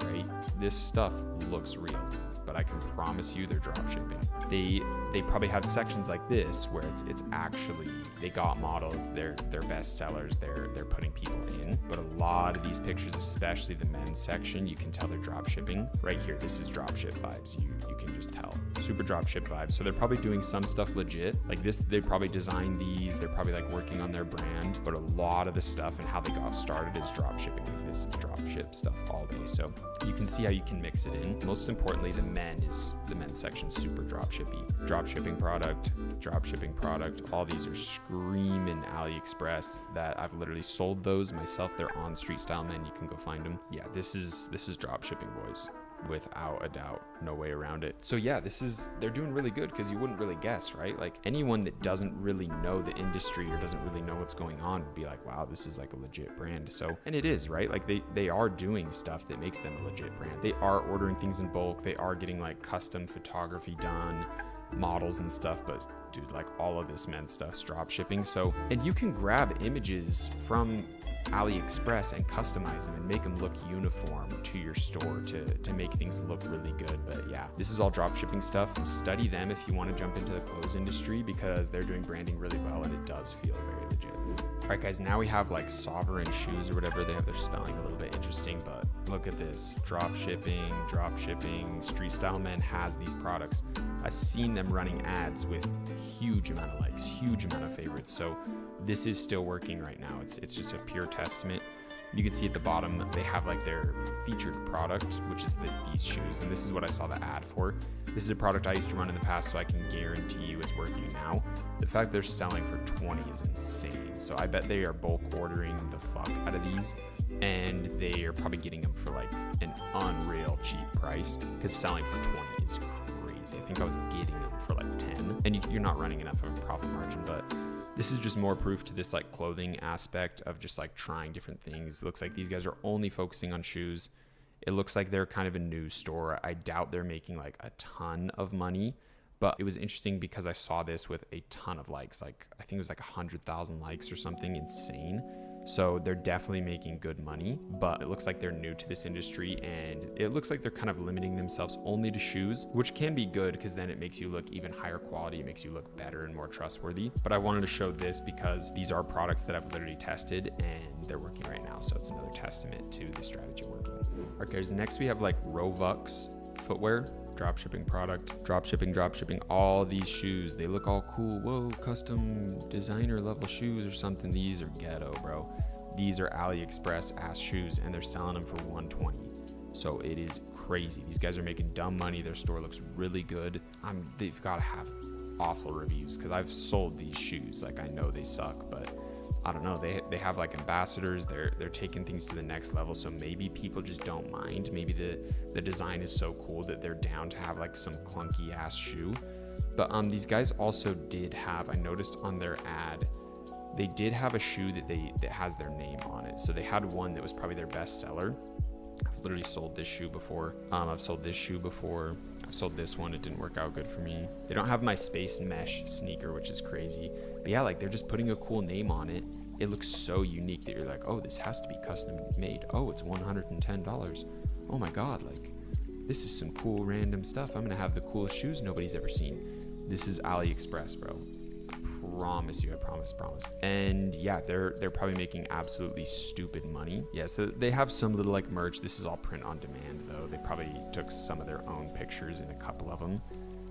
right? This stuff looks real. but I can promise you they're drop shipping. They probably have sections like this where it's actually, they got models, they're best sellers, they're putting people in. But a lot of these pictures, especially the men's section, you can tell they're drop shipping. Right here, this is drop ship vibes. You can just tell. Super drop ship vibes. So they're probably doing some stuff legit. Like this, they probably designed these. They're probably like working on their brand. But a lot of the stuff and how they got started is drop shipping. Like this is drop ship stuff all day. So you can see how you can mix it in. Most importantly, the men's section super drop shippy. Drop shipping product, all these are screaming AliExpress that I've literally sold those myself. They're on Street Style Men, you can go find them. Yeah, this is drop shipping, boys, without a doubt, no way around it. So yeah, they're doing really good, because you wouldn't really guess, right? Like anyone that doesn't really know the industry or doesn't really know what's going on would be like, wow, this is like a legit brand. So, and it is, right? Like they are doing stuff that makes them a legit brand. They are ordering things in bulk. They are getting like custom photography done, models and stuff, but dude, like all of this men's stuff's drop shipping. So, and you can grab images from AliExpress and customize them and make them look uniform to your store to make things look really good. But yeah, this is all drop shipping stuff. Study them if you want to jump into the clothes industry, because they're doing branding really well and it does feel very legit. All right, guys, now we have like Sovereign Shoes or whatever. They have their spelling a little bit interesting, but look at this. Drop shipping. Street Style Men has these products. I've seen them running ads with huge amount of likes, huge amount of favorites. So this is still working right now. It's just a pure testament. You can see at the bottom, they have like their featured product, which is these shoes. And this is what I saw the ad for. This is a product I used to run in the past, so I can guarantee you it's working now. The fact they're selling for 20 is insane. So I bet they are bulk ordering the fuck out of these, and they are probably getting them for like an unreal cheap price, because selling for 20 is crazy. I think I was getting them for like 10, and you're not running enough of a profit margin, but this is just more proof to this like clothing aspect of just like trying different things. It looks like these guys are only focusing on shoes. It looks like they're kind of a new store. I doubt they're making like a ton of money, but it was interesting because I saw this with a ton of likes. Like I think it was like 100,000 likes or something insane. So they're definitely making good money, but it looks like they're new to this industry, and it looks like they're kind of limiting themselves only to shoes, which can be good because then it makes you look even higher quality. It makes you look better and more trustworthy. But I wanted to show this because these are products that I've literally tested and they're working right now. So it's another testament to the strategy working. All right, guys, next we have like Robux footwear. Drop shipping product, drop shipping, all these shoes, they look all cool. Whoa, custom designer level shoes or something. These are ghetto, bro. These are AliExpress ass shoes, and they're selling them for $120. So it is crazy. These guys are making dumb money. Their store looks really good. They've got to have awful reviews, because I've sold these shoes. Like I know they suck, but I don't know, they have like ambassadors, they're taking things to the next level, so maybe people just don't mind. Maybe the design is so cool that they're down to have like some clunky ass shoe. But these guys also did have, I noticed on their ad, they did have a shoe that has their name on it. So they had one that was probably their best seller. I've literally sold this shoe before. I've sold this shoe before. I've sold this one. It didn't work out good for me. They don't have my Space Mesh sneaker, which is crazy. But yeah, like they're just putting a cool name on it. It looks so unique that you're like, oh, this has to be custom made. Oh, it's $110. Oh my God, like this is some cool random stuff. I'm gonna have the coolest shoes nobody's ever seen. This is AliExpress, bro. Promise you, I promise. And yeah, they're probably making absolutely stupid money. Yeah, so they have some little like merch. This is all print on demand though. They probably took some of their own pictures in a couple of them.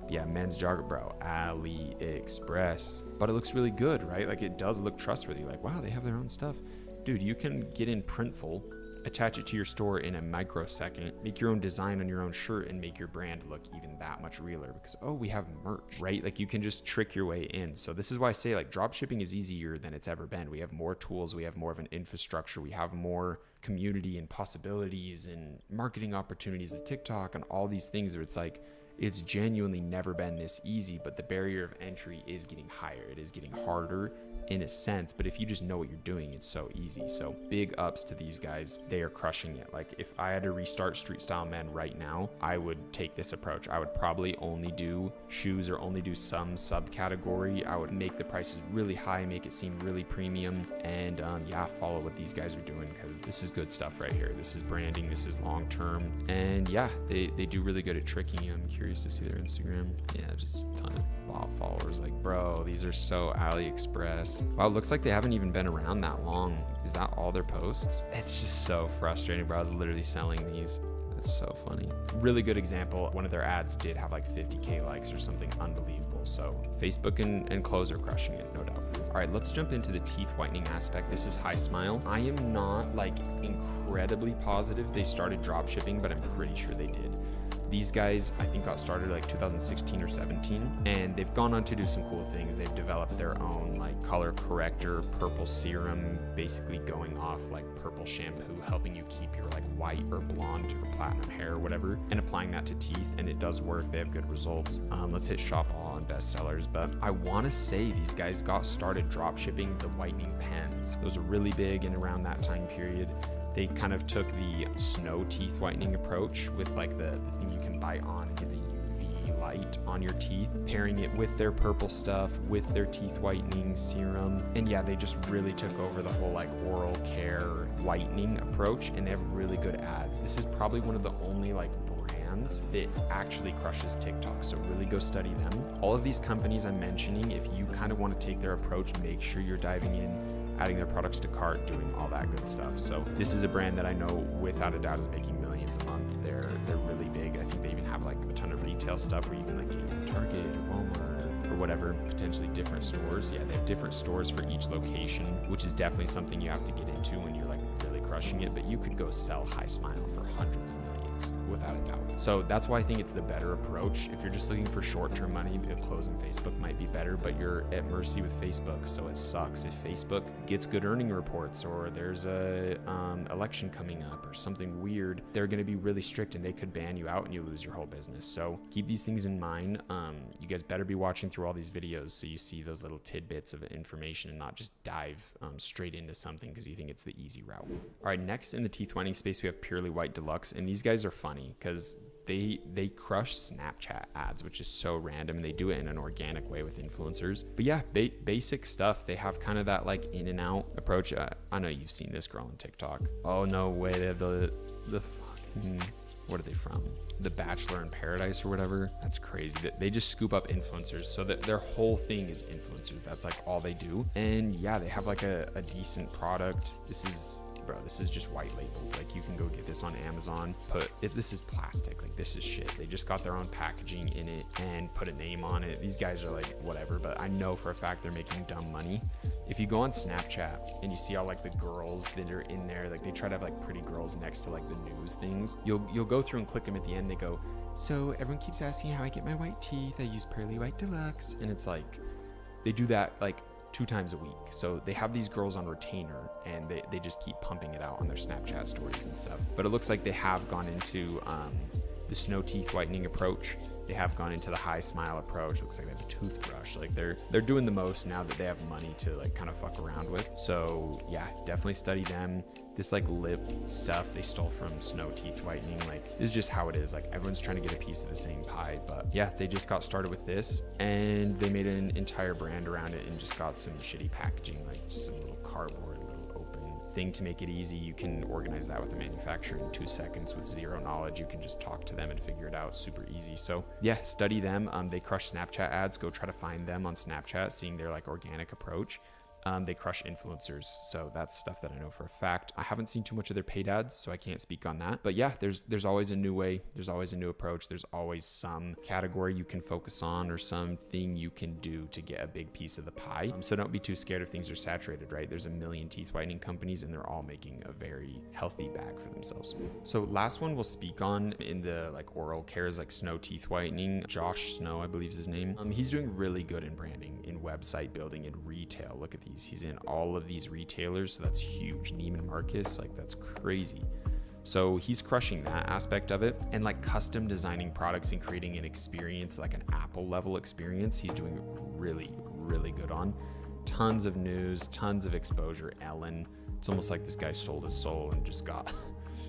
Yeah, men's jogger, bro, AliExpress. But it looks really good, right? Like it does look trustworthy. Like, wow, they have their own stuff. Dude, you can get in Printful, attach it to your store in a microsecond, make your own design on your own shirt, and make your brand look even that much realer because, oh, we have merch, right? Like you can just trick your way in. So this is why I say like drop shipping is easier than it's ever been. We have more tools, we have more of an infrastructure, we have more community and possibilities and marketing opportunities with TikTok and all these things where it's like, It's genuinely never been this easy, but the barrier of entry is getting higher. It is getting harder in a sense, but if you just know what you're doing, it's so easy. So big ups to these guys. They are crushing it. Like if I had to restart Street Style Men right now, I would take this approach. I would probably only do shoes or only do some subcategory. I would make the prices really high, make it seem really premium, and yeah, follow what these guys are doing, because this is good stuff right here. This is branding, this is long term, and yeah, they do really good at tricking you. I'm curious to see their Instagram. Yeah, just a ton of bot followers. Like, bro, these are so AliExpress. Wow, it looks like they haven't even been around that long. Is that all their posts? It's just so frustrating, bro. I was literally selling these. That's so funny. Really good example. One of their ads did have like 50K likes or something unbelievable. So Facebook and clothes are crushing it, no doubt. All right, let's jump into the teeth whitening aspect. This is High Smile. I am not like incredibly positive they started drop shipping, but I'm pretty sure they did. These guys, I think, got started like 2016 or 17, and they've gone on to do some cool things. They've developed their own like color corrector, purple serum, basically going off like purple shampoo, helping you keep your like white or blonde or platinum hair or whatever, and applying that to teeth, and it does work. They have good results. Let's hit shop all on bestsellers, but I want to say these guys got started drop shipping the whitening pens. Those are really big and around that time period. They kind of took the snow teeth whitening approach with like the thing you can buy on and get the UV light on your teeth, pairing it with their purple stuff, with their teeth whitening serum. And yeah, they just really took over the whole like oral care whitening approach, and they have really good ads. This is probably one of the only like brands that actually crushes TikTok, so really go study them. All of these companies I'm mentioning, if you kind of want to take their approach, make sure you're diving in, adding their products to cart, doing all that good stuff. So this is a brand that I know without a doubt is making millions a month. They're really big. I think they even have like a ton of retail stuff where you can like get in Target or Walmart or whatever, potentially different stores. Yeah, they have different stores for each location, which is definitely something you have to get into when you're like really crushing it. But you could go sell High Smile for hundreds of millions without a doubt. So that's why I think it's the better approach. If you're just looking for short-term money, the clothes on Facebook might be better, but you're at mercy with Facebook, so it sucks. If Facebook gets good earning reports, or there's a election coming up or something weird, they're going to be really strict and they could ban you out and you lose your whole business. So keep these things in mind. You guys better be watching through all these videos so you see those little tidbits of information and not just dive straight into something because you think it's the easy route. All right, next in the teeth whitening space, we have Purely White Deluxe, and these guys are funny because they crush Snapchat ads, which is so random, and they do it in an organic way with influencers. But yeah, basic stuff. They have kind of that like in and out approach. I know you've seen this girl on TikTok. Oh no way, they have the fucking, what are they from? The Bachelor in Paradise or whatever. That's crazy. They just scoop up influencers, so that their whole thing is influencers. That's like all they do. And yeah, they have like a decent product. This is just white labeled. Like you can go get this on Amazon. This is plastic. Like this is shit. They just got their own packaging in it and put a name on it. These guys are like whatever, but I know for a fact they're making dumb money. If you go on Snapchat and you see all like the girls that are in there, like they try to have like pretty girls next to like the news things. You'll go through and click them at the end. They go, so everyone keeps asking how I get my white teeth. I use Purely White Deluxe, and it's like they do that like 2 times a week. So they have these girls on retainer and they just keep pumping it out on their Snapchat stories and stuff. But it looks like they have gone into the snow teeth whitening approach. They have gone into the High Smile approach. Looks like they have a toothbrush. Like they're doing the most now that they have money to like kind of fuck around with. So yeah, definitely study them. This like lip stuff they stole from snow teeth whitening. Like this is just how it is. Like everyone's trying to get a piece of the same pie. But yeah, they just got started with this and they made an entire brand around it and just got some shitty packaging, like some little cardboard, little open thing to make it easy. You can organize that with a manufacturer in 2 seconds with zero knowledge. You can just talk to them and figure it out super easy. So yeah, study them. They crush Snapchat ads. Go try to find them on Snapchat, seeing their like organic approach. They crush influencers, so that's stuff that I know for a fact. I haven't seen too much of their paid ads, so I can't speak on that. But yeah, there's always a new way. There's always a new approach. There's always some category you can focus on or something you can do to get a big piece of the pie. So don't be too scared if things are saturated, right? There's a million teeth whitening companies, and they're all making a very healthy bag for themselves. So last one we'll speak on in the like oral care is like snow teeth whitening. Josh Snow, I believe is his name. He's doing really good in branding, in website building, in retail. Look at these. He's in all of these retailers, so that's huge. Neiman Marcus, like that's crazy. So he's crushing that aspect of it, and like custom designing products and creating an experience, like an Apple level experience, he's doing really, really good on. Tons of news, tons of exposure. Ellen, it's almost like this guy sold his soul and just got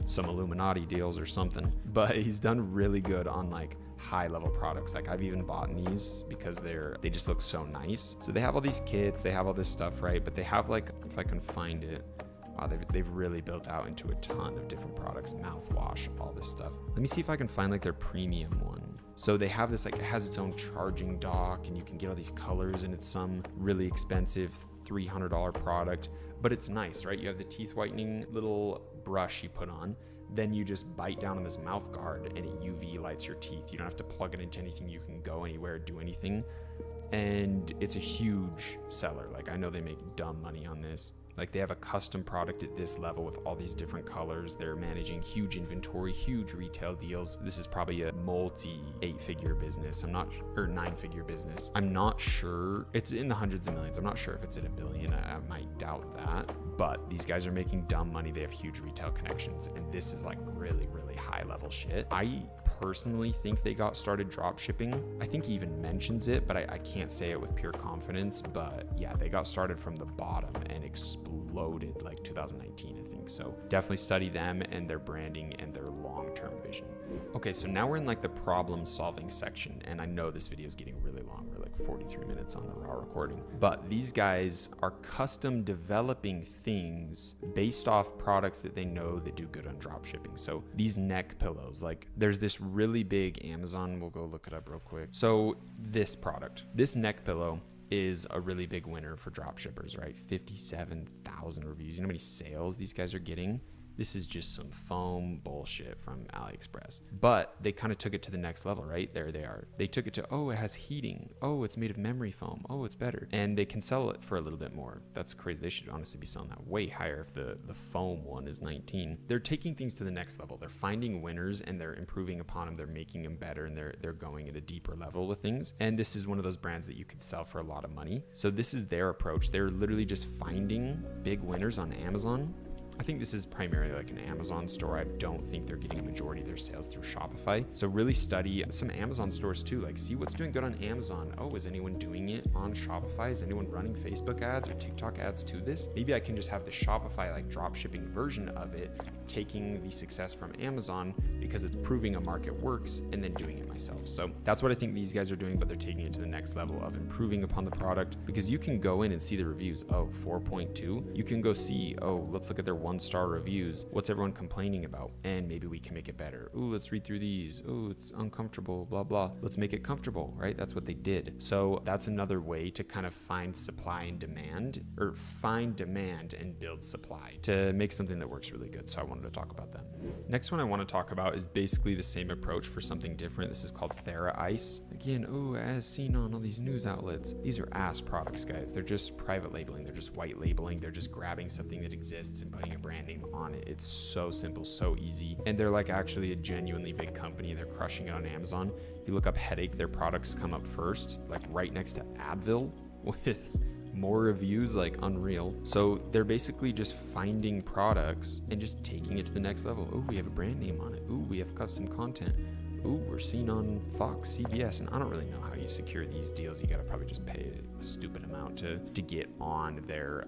some Illuminati deals or something. But he's done really good on like high level products. Like I've even bought these because they just look so nice. So they have all these kits, they have all this stuff, right? But they have like, if I can find it, wow, they've really built out into a ton of different products, mouthwash, all this stuff. Let me see if I can find like their premium one. So they have this, like it has its own charging dock and you can get all these colors, and it's some really expensive $300 product, but it's nice, right? You have the teeth whitening little brush you put on, then you just bite down on this mouth guard and it UV lights your teeth. You don't have to plug it into anything. You can go anywhere, do anything. And it's a huge seller. Like I know they make dumb money on this. Like they have a custom product at this level with all these different colors. They're managing huge inventory, huge retail deals. This is probably a multi 8-figure business. Or 9-figure business. I'm not sure. It's in the hundreds of millions. I'm not sure if it's at $1 billion. I might doubt that. But these guys are making dumb money. They have huge retail connections. And this is like really, really high level shit. I personally think they got started drop shipping. I think he even mentions it, but I can't say it with pure confidence. But yeah, they got started from the bottom and exploded like 2019, I think. So definitely study them and their branding and their long-term vision. Okay, so now we're in like the problem solving section, and I know this video is getting really long. We're like 43 minutes on the raw recording, but these guys are custom developing things based off products that they know that do good on drop shipping. So these neck pillows, like there's this really big Amazon, we'll go look it up real quick. So this product, this neck pillow is a really big winner for drop shippers, right? 57,000 reviews. You know how many sales these guys are getting? This is just some foam bullshit from AliExpress. But they kind of took it to the next level, right? There they are. They took it to, oh, it has heating. Oh, it's made of memory foam. Oh, it's better. And they can sell it for a little bit more. That's crazy. They should honestly be selling that way higher if the foam one is 19. They're taking things to the next level. They're finding winners and they're improving upon them. They're making them better, and they're going at a deeper level with things. And this is one of those brands that you could sell for a lot of money. So this is their approach. They're literally just finding big winners on Amazon. I think this is primarily like an Amazon store. I don't think they're getting a majority of their sales through Shopify. So really study some Amazon stores too. Like see what's doing good on Amazon. Oh, is anyone doing it on Shopify? Is anyone running Facebook ads or TikTok ads to this? Maybe I can just have the Shopify like drop shipping version of it, taking the success from Amazon because it's proving a market works, and then doing it myself. So that's what I think these guys are doing, but they're taking it to the next level of improving upon the product, because you can go in and see the reviews. Oh, 4.2. You can go see, oh, let's look at their 1-star reviews. What's everyone complaining about? And maybe we can make it better. Ooh, let's read through these. Ooh, it's uncomfortable, blah, blah. Let's make it comfortable, right? That's what they did. So that's another way to kind of find supply and demand, or find demand and build supply to make something that works really good. So I wanted to talk about that. Next one I want to talk about is basically the same approach for something different. This is called Thera Ice. Again, as seen on all these news outlets. These are ass products, guys. They're just private labeling. They're just white labeling. They're just grabbing something that exists and putting a brand name on it. It's so simple, so easy. And they're like actually a genuinely big company. They're crushing it on Amazon. If you look up Headache, their products come up first, like right next to Advil, with more reviews, like unreal. So they're basically just finding products and just taking it to the next level. Oh, we have a brand name on it. Ooh, we have custom content. Ooh, we're seen on Fox, CBS, and I don't really know how you secure these deals. You gotta probably just pay a stupid amount to get on their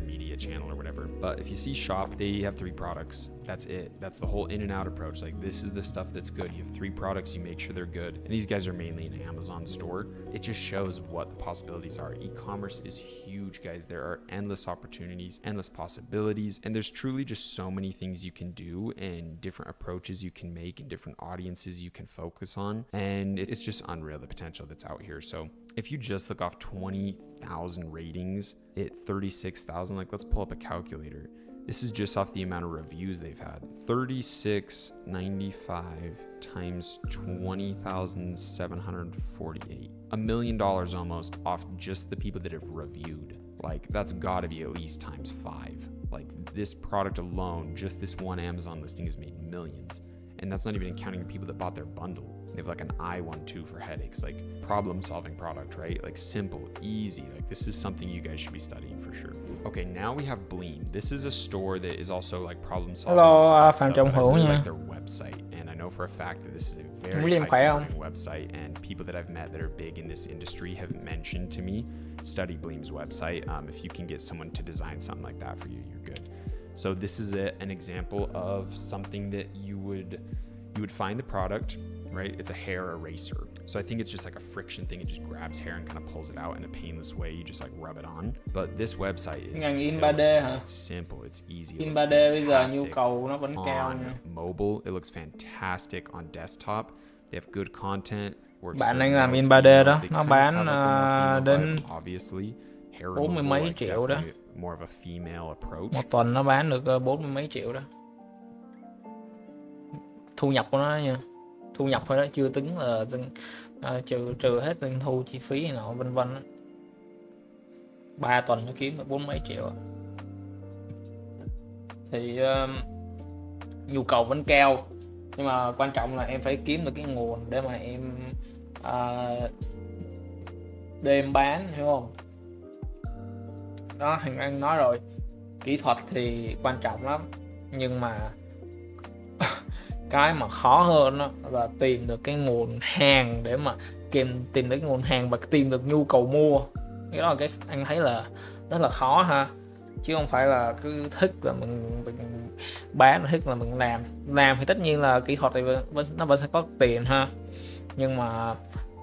media channel or whatever. But if you see Shop, they have 3 products. That's it. That's the whole in and out approach. Like, this is the stuff that's good. You have 3 products, you make sure they're good. And these guys are mainly an Amazon store. It just shows what the possibilities are. E-commerce is huge, guys. There are endless opportunities, endless possibilities, and there's truly just so many things you can do and different approaches you can make and different audiences you can focus on. And it's just unreal, the potential that's out here. So if you just look off 20,000 ratings at 36,000, like let's pull up a calculator. This is just off the amount of reviews they've had. 3695 times 20,748. $1 million almost off just the people that have reviewed. Like, that's gotta be at least times 5. Like, this product alone, just this one Amazon listing has made millions. And that's not even counting the people that bought their bundle. They have like an I-1-2 for headaches, like problem solving product, right? Like simple, easy. Like this is something you guys should be studying for sure. Okay, now we have Bleem. This is a store that is also like problem solving. Hello, and Phạm stuff, Trọng but I Hữu really nha. like their website, and I know for a fact that this is a very William high khỏe không? converting website, and people that I've met that are big in this industry have mentioned to me, study Bleem's website. If you can get someone to design something like that for you, you're good. So this is an example of something that you would find the product, right? It's a hair eraser. So I think it's just like a friction thing. It just grabs hair and kind of pulls it out in a painless way. You just like rub it on. But this website is Ngành in 3D hả? It's simple, it's easy. In It 3D looks bây giờ nhu fantastic. cầu nó vẫn cao On nha. mobile, it looks fantastic. On desktop, they have good content. Works Bạn for anh làm in males, 3D females. đó, They nó kind of bán have like a more female đến vibe, obviously. Hair 40 removal, mấy like triệu đó. definitely more of a female approach. Một tuần nó bán được 40 mấy triệu đó. Thu nhập của nó nha. Thu nhập thôi đó, chưa tính là trừ hết doanh thu chi phí này nọ vân vân. 3 tuần nó kiếm được 40 mấy triệu. Thì nhu cầu vẫn cao, nhưng mà quan trọng là em phải kiếm được cái nguồn để mà em bán, hiểu không? Đó, thằng anh nói rồi, kỹ thuật thì quan trọng lắm, nhưng mà cái mà khó hơn đó là tìm được cái nguồn hàng để mà tìm được cái nguồn hàng và tìm được nhu cầu mua. Cái đó là cái anh thấy là rất là khó ha, chứ không phải là cứ thích là mình bán, thích là mình làm thì tất nhiên là kỹ thuật thì nó vẫn sẽ có tiền ha, nhưng mà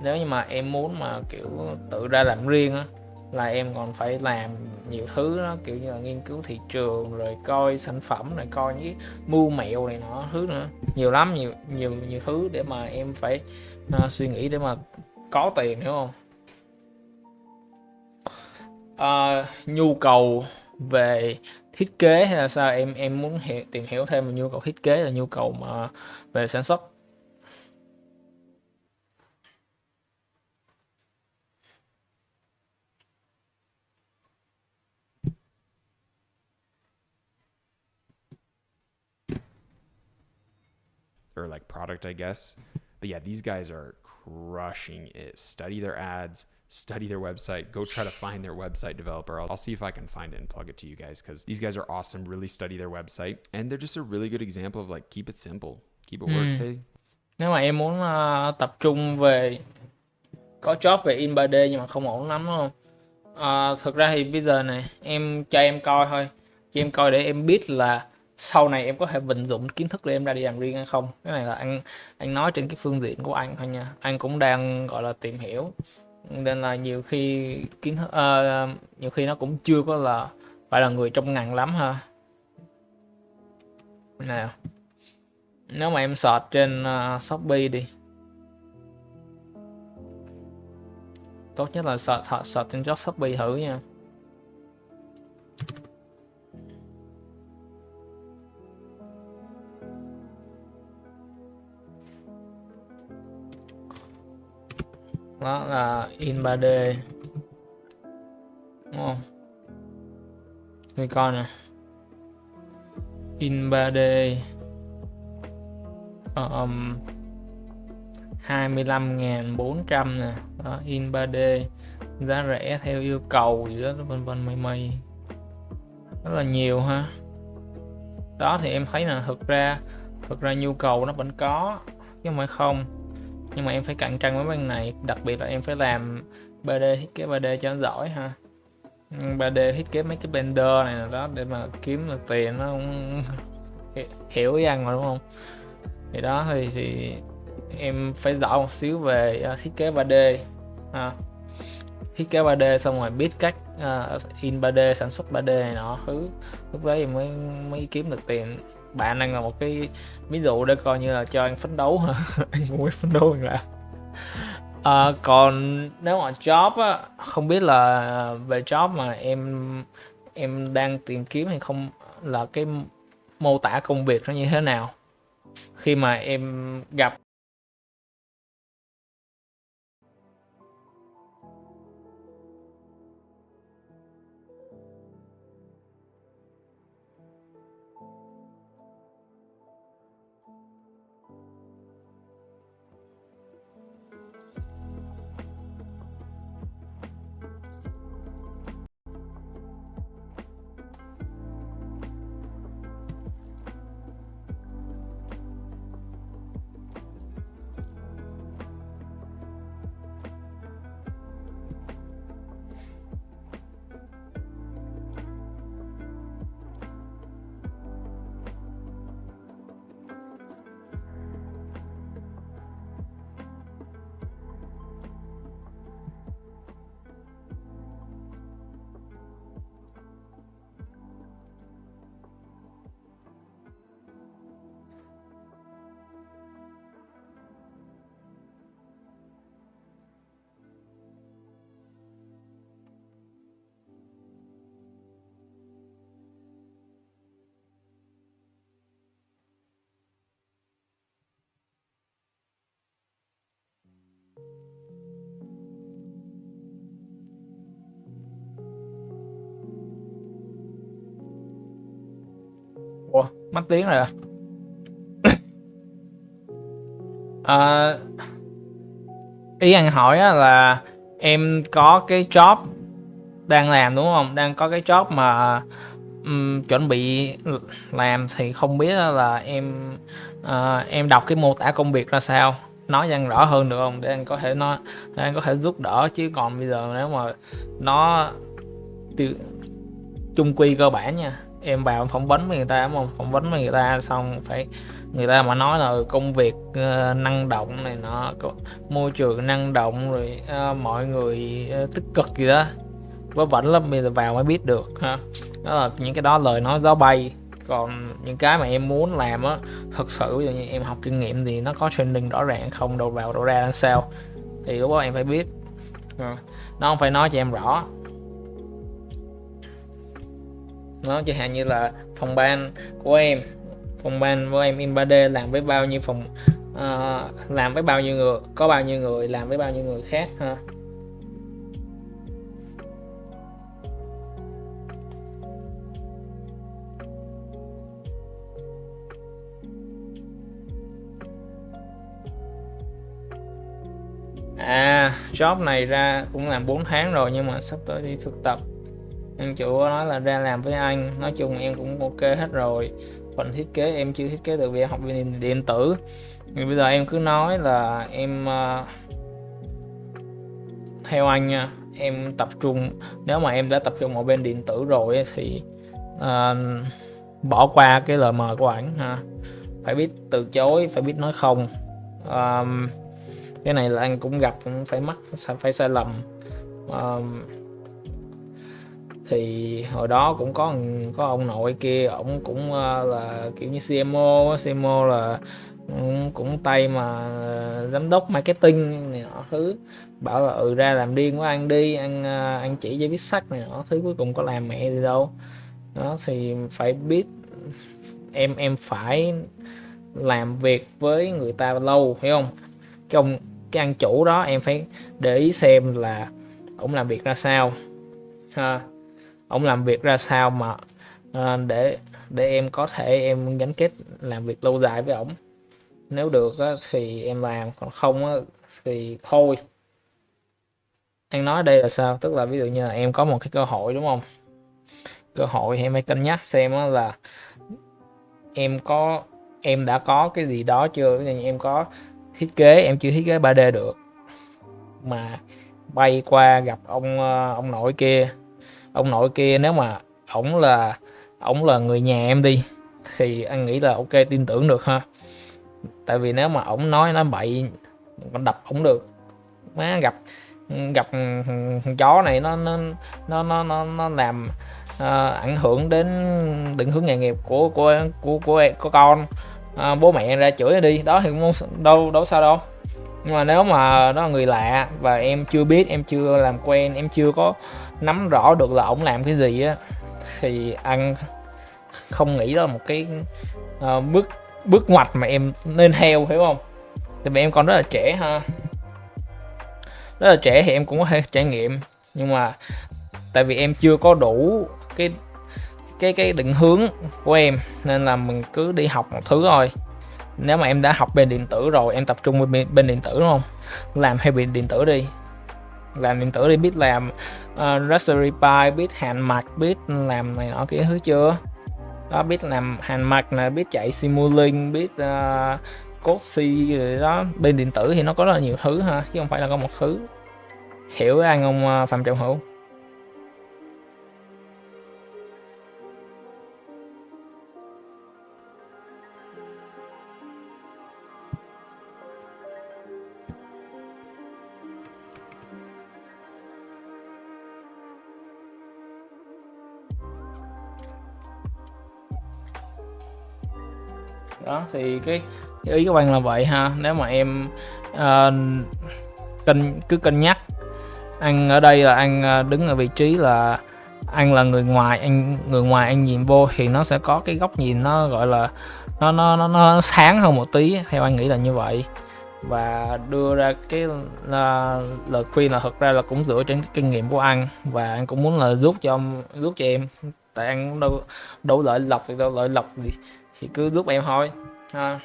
nếu như mà em muốn mà kiểu tự ra làm riêng á, là em còn phải làm nhiều thứ đó, kiểu như là nghiên cứu thị trường, rồi coi sản phẩm, rồi coi những mưu mẹo này nọ thứ nữa, nhiều lắm, nhiều thứ để mà em phải suy nghĩ để mà có tiền, hiểu không? Nhu cầu về thiết kế hay là sao, em muốn tìm hiểu thêm về nhu cầu thiết kế, là nhu cầu mà về sản xuất. Or like product, I guess. But yeah, these guys are crushing it. Study their ads, study their website, go try to find their website developer. I'll see if I can find it and plug it to you guys, because these guys are awesome. Really study their website, and they're just a really good example of like, keep it simple, keep it works. Hey, Nếu mà em muốn tập trung về có job về in 3D nhưng mà không ổn lắm, đúng không? Thực ra thì bây giờ này em cho em coi thôi, cho em coi để em biết là sau này em có thể vận dụng kiến thức để em ra đi làm riêng hay không. Cái này là anh nói trên cái phương diện của anh thôi nha, anh cũng đang gọi là tìm hiểu, nên là nhiều khi nhiều khi nó cũng chưa có là phải là người trong ngành lắm ha. Nào, nếu mà em search trên Shopee đi, tốt nhất là search trên job Shopee thử nha. Đó là in 3D, đúng không? Người coi nè, in 3D 25.400 nè. Đó, in 3D giá rẻ theo yêu cầu gì đó vân vân mây rất là nhiều ha. Đó thì em thấy là thực ra nhu cầu nó vẫn có chứ không phải không, nhưng mà em phải cạnh tranh với bên này, đặc biệt là em phải làm 3D, thiết kế 3D cho nó giỏi ha. 3D thiết kế mấy cái blender này đó để mà kiếm được tiền, nó cũng hiểu ý ăn mà, đúng không? Thì đó thì em phải giỏi một xíu về thiết kế 3D thiết kế 3D, xong rồi biết cách in 3D, sản xuất 3D này nọ thứ, lúc đấy em mới kiếm được tiền. Bạn đang là một cái ví dụ để coi như là cho anh phấn đấu hả? Anh cũng biết phấn đấu anh làm. Còn nếu mà job á, không biết là về job mà em đang tìm kiếm hay không, là cái mô tả công việc nó như thế nào khi mà em gặp. Ủa, mất tiếng rồi à? Ờ, ý anh hỏi á là em có cái job đang làm đúng không? Đang có cái job mà chuẩn bị làm thì không biết là em đọc cái mô tả công việc ra sao, nói cho anh rõ hơn được không, để anh có thể nói, để anh có thể giúp đỡ. Chứ còn bây giờ nếu mà nó tiêu chung quy cơ bản nha, em vào phỏng vấn với người ta đúng không, phỏng vấn với người ta xong phải người ta mà nói là công việc năng động này nọ, môi trường năng động rồi mọi người tích cực gì đó, vớ vẩn lắm, bây giờ vào mới biết được ha. Đó là những cái đó lời nói gió bay. Còn những cái mà em muốn làm á, thật sự ví dụ như em học kinh nghiệm thì nó có training rõ ràng không, đầu vào đầu ra làm sao, thì lúc đó em phải biết. Nó không phải nói cho em rõ. Nó chẳng hạn như là phòng ban của em, phòng ban của em in 3D làm với bao nhiêu phòng, làm với bao nhiêu người, có bao nhiêu người làm với bao nhiêu người khác ha. Job này ra cũng làm 4 tháng rồi nhưng mà sắp tới đi thực tập. Anh chủ nói là ra làm với anh, nói chung em cũng ok hết rồi. Phần thiết kế em chưa thiết kế được vì em học về điện tử. Thì bây giờ em cứ nói là em theo anh nha, em tập trung, nếu mà em đã tập trung ở bên điện tử rồi thì bỏ qua cái lời mời của ảnh ha. Phải biết từ chối, phải biết nói không. Cái này là anh cũng gặp, cũng phải sai lầm. Thì hồi đó cũng có ông nội kia, ổng cũng là kiểu như CMO là cũng tay mà giám đốc marketing này nọ thứ, bảo là ra làm điên của anh đi, anh chỉ cho viết sách này nọ thứ, cuối cùng có làm mẹ gì đâu. Đó thì phải biết, em phải làm việc với người ta lâu, hiểu không? Cái anh chủ đó em phải để ý xem là ổng làm việc ra sao ha, ổng làm việc ra sao mà để em có thể em gắn kết làm việc lâu dài với ổng. Nếu được á, thì em làm, còn không á, thì thôi. Anh nói đây là sao, tức là ví dụ như là em có một cái cơ hội đúng không, cơ hội thì em phải cân nhắc xem là em đã có cái gì đó chưa. Ví dụ như em có thiết kế, em chưa thiết kế 3D được mà bay qua gặp ông nội kia. Ông nội kia nếu mà ổng là người nhà em đi thì anh nghĩ là ok, tin tưởng được ha. Tại vì nếu mà ổng nói bậy, còn đập ổng được. Má gặp chó này nó làm ảnh hưởng đến định hướng nghề nghiệp của con. Bố mẹ ra chửi đi đó thì cũng đâu sao đâu. Nhưng mà nếu mà đó là người lạ và em chưa biết, em chưa làm quen, em chưa có nắm rõ được là ổng làm cái gì á, thì anh không nghĩ đó là một cái bước ngoặt mà em nên theo, hiểu không? Tại vì em còn rất là trẻ ha, rất là trẻ thì em cũng có thể trải nghiệm, nhưng mà tại vì em chưa có đủ cái định hướng của em nên là mình cứ đi học một thứ thôi. Nếu mà em đã học bên điện tử rồi, em tập trung bên điện tử đúng không, làm hay bên điện tử đi, làm điện tử đi, biết làm Raspberry Pi, biết hàn mặc, biết làm này nọ kia thứ chưa đó, biết làm hàn mặc nè, biết chạy Simulink, biết code C rồi đó. Bên điện tử thì nó có rất là nhiều thứ ha, chứ không phải là có một thứ. Hiểu anh không Phạm Trọng Hữu? Đó thì cái ý của anh là vậy ha. Nếu mà em cứ cân nhắc, anh ở đây là anh đứng ở vị trí là anh là người ngoài, anh nhìn vô thì nó sẽ có cái góc nhìn nó gọi là nó sáng hơn một tí, theo anh nghĩ là như vậy. Và đưa ra cái lời khuyên là thật ra là cũng dựa trên cái kinh nghiệm của anh, và anh cũng muốn là giúp cho em. tại anh đâu lợi lộc thì đâu lợi lộc thì cứ giúp em thôi ha.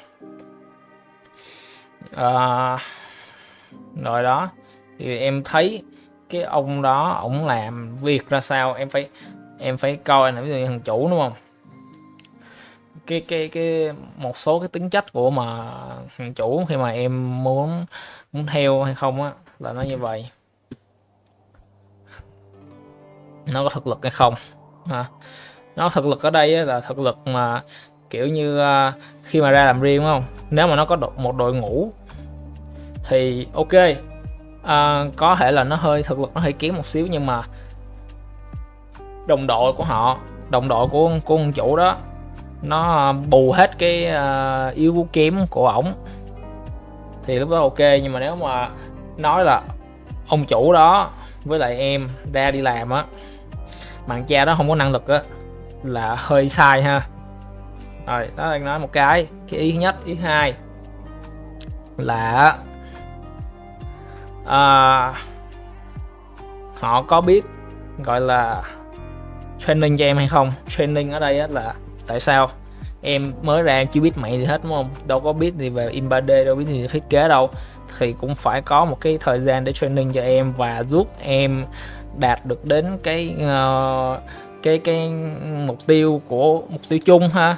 Rồi đó, thì em thấy cái ông đó ổng làm việc ra sao, em phải coi là ví dụ như thằng chủ đúng không, cái một số cái tính chất của mà thằng chủ khi mà em muốn muốn theo hay không á, là nó như vậy, nó có thực lực hay không ha. Nó thực lực ở đây là thực lực mà kiểu như khi mà ra làm riêng đúng không, nếu mà nó có một đội ngũ thì ok, có thể là nó hơi thực lực nó hơi kém một xíu, nhưng mà đồng đội của họ, đồng đội của con chủ đó, nó bù hết cái yếu kém của ổng thì lúc đó ok. Nhưng mà nếu mà nói là ông chủ đó với lại em ra đi làm á, bạn cha đó không có năng lực á, là hơi sai ha. Rồi đó, anh nói một cái ý thứ nhất. Ý hai là họ có biết gọi là training cho em hay không. Training ở đây á là tại sao em mới ra em chưa biết mẹ gì hết đúng không, đâu có biết gì về in 3D, đâu biết gì về thiết kế đâu, thì cũng phải có một cái thời gian để training cho em và giúp em đạt được đến cái mục tiêu chung ha.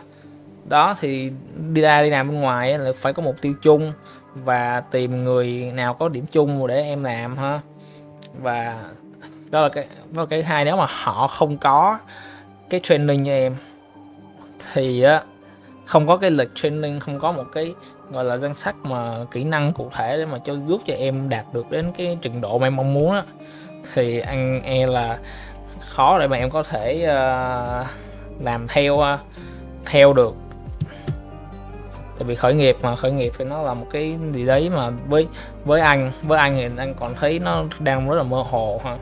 Đó thì đi làm bên ngoài là phải có mục tiêu chung và tìm người nào có điểm chung để em làm ha. Và đó là cái hai, nếu mà họ không có cái training cho em thì á, không có cái lịch training, không có một cái gọi là danh sách mà kỹ năng cụ thể để mà giúp cho em đạt được đến cái trình độ mà em mong muốn á, thì anh là khó để mà em có thể làm theo được. Tại vì khởi nghiệp thì nó là một cái gì đấy mà với anh thì anh còn thấy nó đang rất là mơ hồ ha.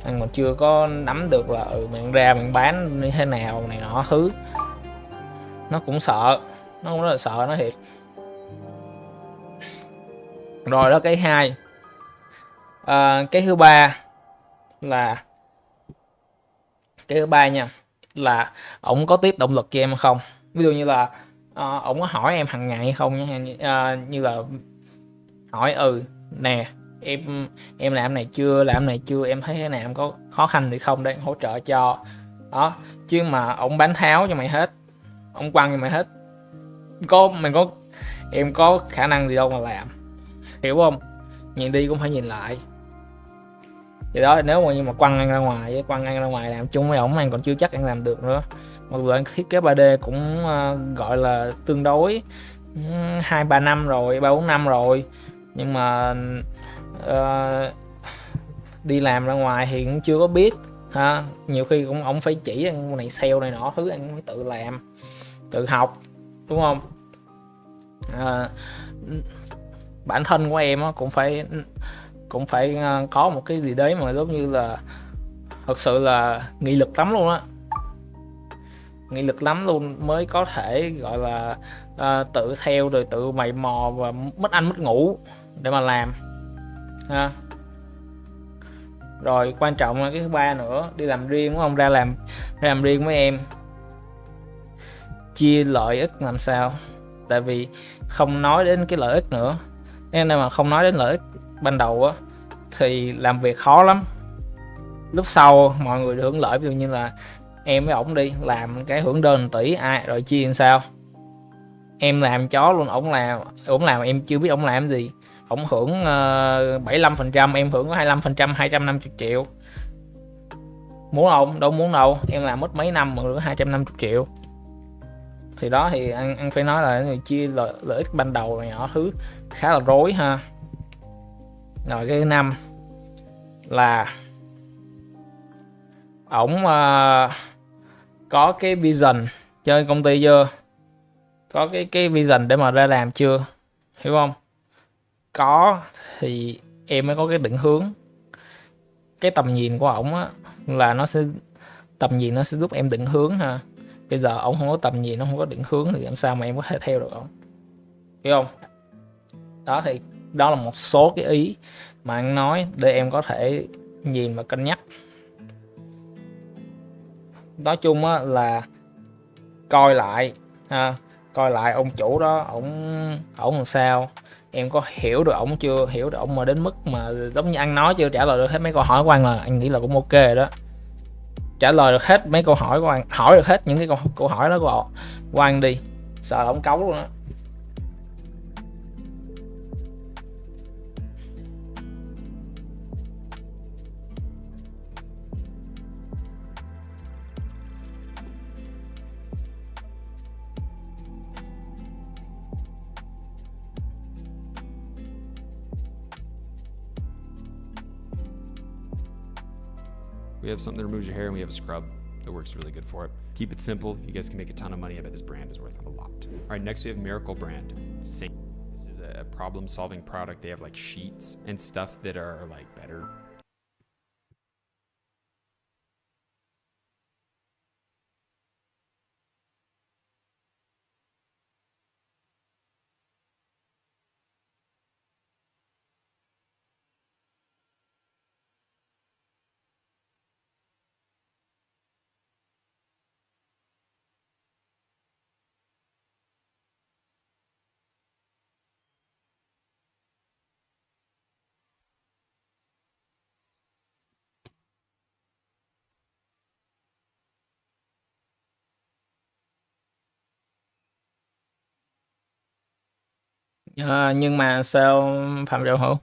Anh còn chưa có nắm được là mình ra mình bán như thế nào này nọ thứ, nó cũng sợ, nó cũng rất là sợ nó thiệt. Rồi đó, cái hai. Cái thứ ba là nha, là ổng có tiếp động lực cho em không. Ví dụ như là ổng có hỏi em hàng ngày hay không nhé, như là hỏi nè em làm này chưa, em thấy thế nào, em có khó khăn gì không để em hỗ trợ cho. Đó, chứ mà ổng bán tháo cho mày hết, ổng quăng cho mày hết, em có khả năng gì đâu mà làm, hiểu không? Nhìn đi cũng phải nhìn lại. Vậy đó, nếu mà quăng anh ra ngoài làm chung với ổng, anh còn chưa chắc anh làm được nữa. Mặc dù anh thiết kế 3D cũng gọi là tương đối 2-3 năm rồi, 3-4 năm rồi, nhưng mà đi làm ra ngoài thì cũng chưa có biết ha. Nhiều khi cũng ổng phải chỉ anh này sale này nọ thứ, anh mới tự làm, tự học, đúng không? Bản thân của em cũng phải có một cái gì đấy mà giống như là thật sự là nghị lực lắm luôn á, nghị lực lắm luôn mới có thể gọi là tự theo rồi tự mày mò và mất ăn mất ngủ để mà làm ha. Rồi quan trọng là cái thứ ba nữa, đi làm riêng đúng không, ra làm riêng với em, chia lợi ích làm sao. Tại vì không nói đến cái lợi ích nữa, nên mà không nói đến lợi ích ban đầu á thì làm việc khó lắm. Lúc sau mọi người được hưởng lợi, ví dụ như là em với ổng đi làm cái hưởng đơn 1 tỷ, rồi chia làm sao? Em làm chó luôn, ổng làm em chưa biết ổng làm gì. Ổng hưởng 75%, em hưởng có 25%, 250 triệu. Muốn không? Đâu muốn đâu, em làm mất mấy năm mà được 250 triệu. Thì đó, thì anh phải nói là chia lợi ích ban đầu này nhỏ thứ khá là rối ha. Rồi cái thứ 5 là ổng có cái vision chơi công ty chưa, có cái vision để mà ra làm chưa, hiểu không? Có thì em mới có cái định hướng. Cái tầm nhìn của ổng á là tầm nhìn nó sẽ giúp em định hướng ha. Bây giờ ổng không có tầm nhìn, nó không có định hướng thì làm sao mà em có thể theo được ổng, hiểu không? Đó, thì đó là một số cái ý mà anh nói để em có thể nhìn và cân nhắc. nói chung á là coi lại ha, coi lại ông chủ đó ổng làm sao, em có hiểu được ổng chưa, hiểu được ổng mà đến mức mà giống như anh nói chưa, trả lời được hết mấy câu hỏi của anh là anh nghĩ là cũng ok rồi đó. Trả lời được hết mấy câu hỏi của anh, hỏi được hết những cái câu hỏi đó của anh đi, sợ là ổng cấu luôn á. We have something that removes your hair, and we have a scrub that works really good for it. Keep it simple. You guys can make a ton of money. I bet this brand is worth a lot. All right, next we have Miracle Brand. Same. This is a problem-solving product. They have like sheets and stuff that are like better. Nhưng mà sao Phạm Trọng Hữu?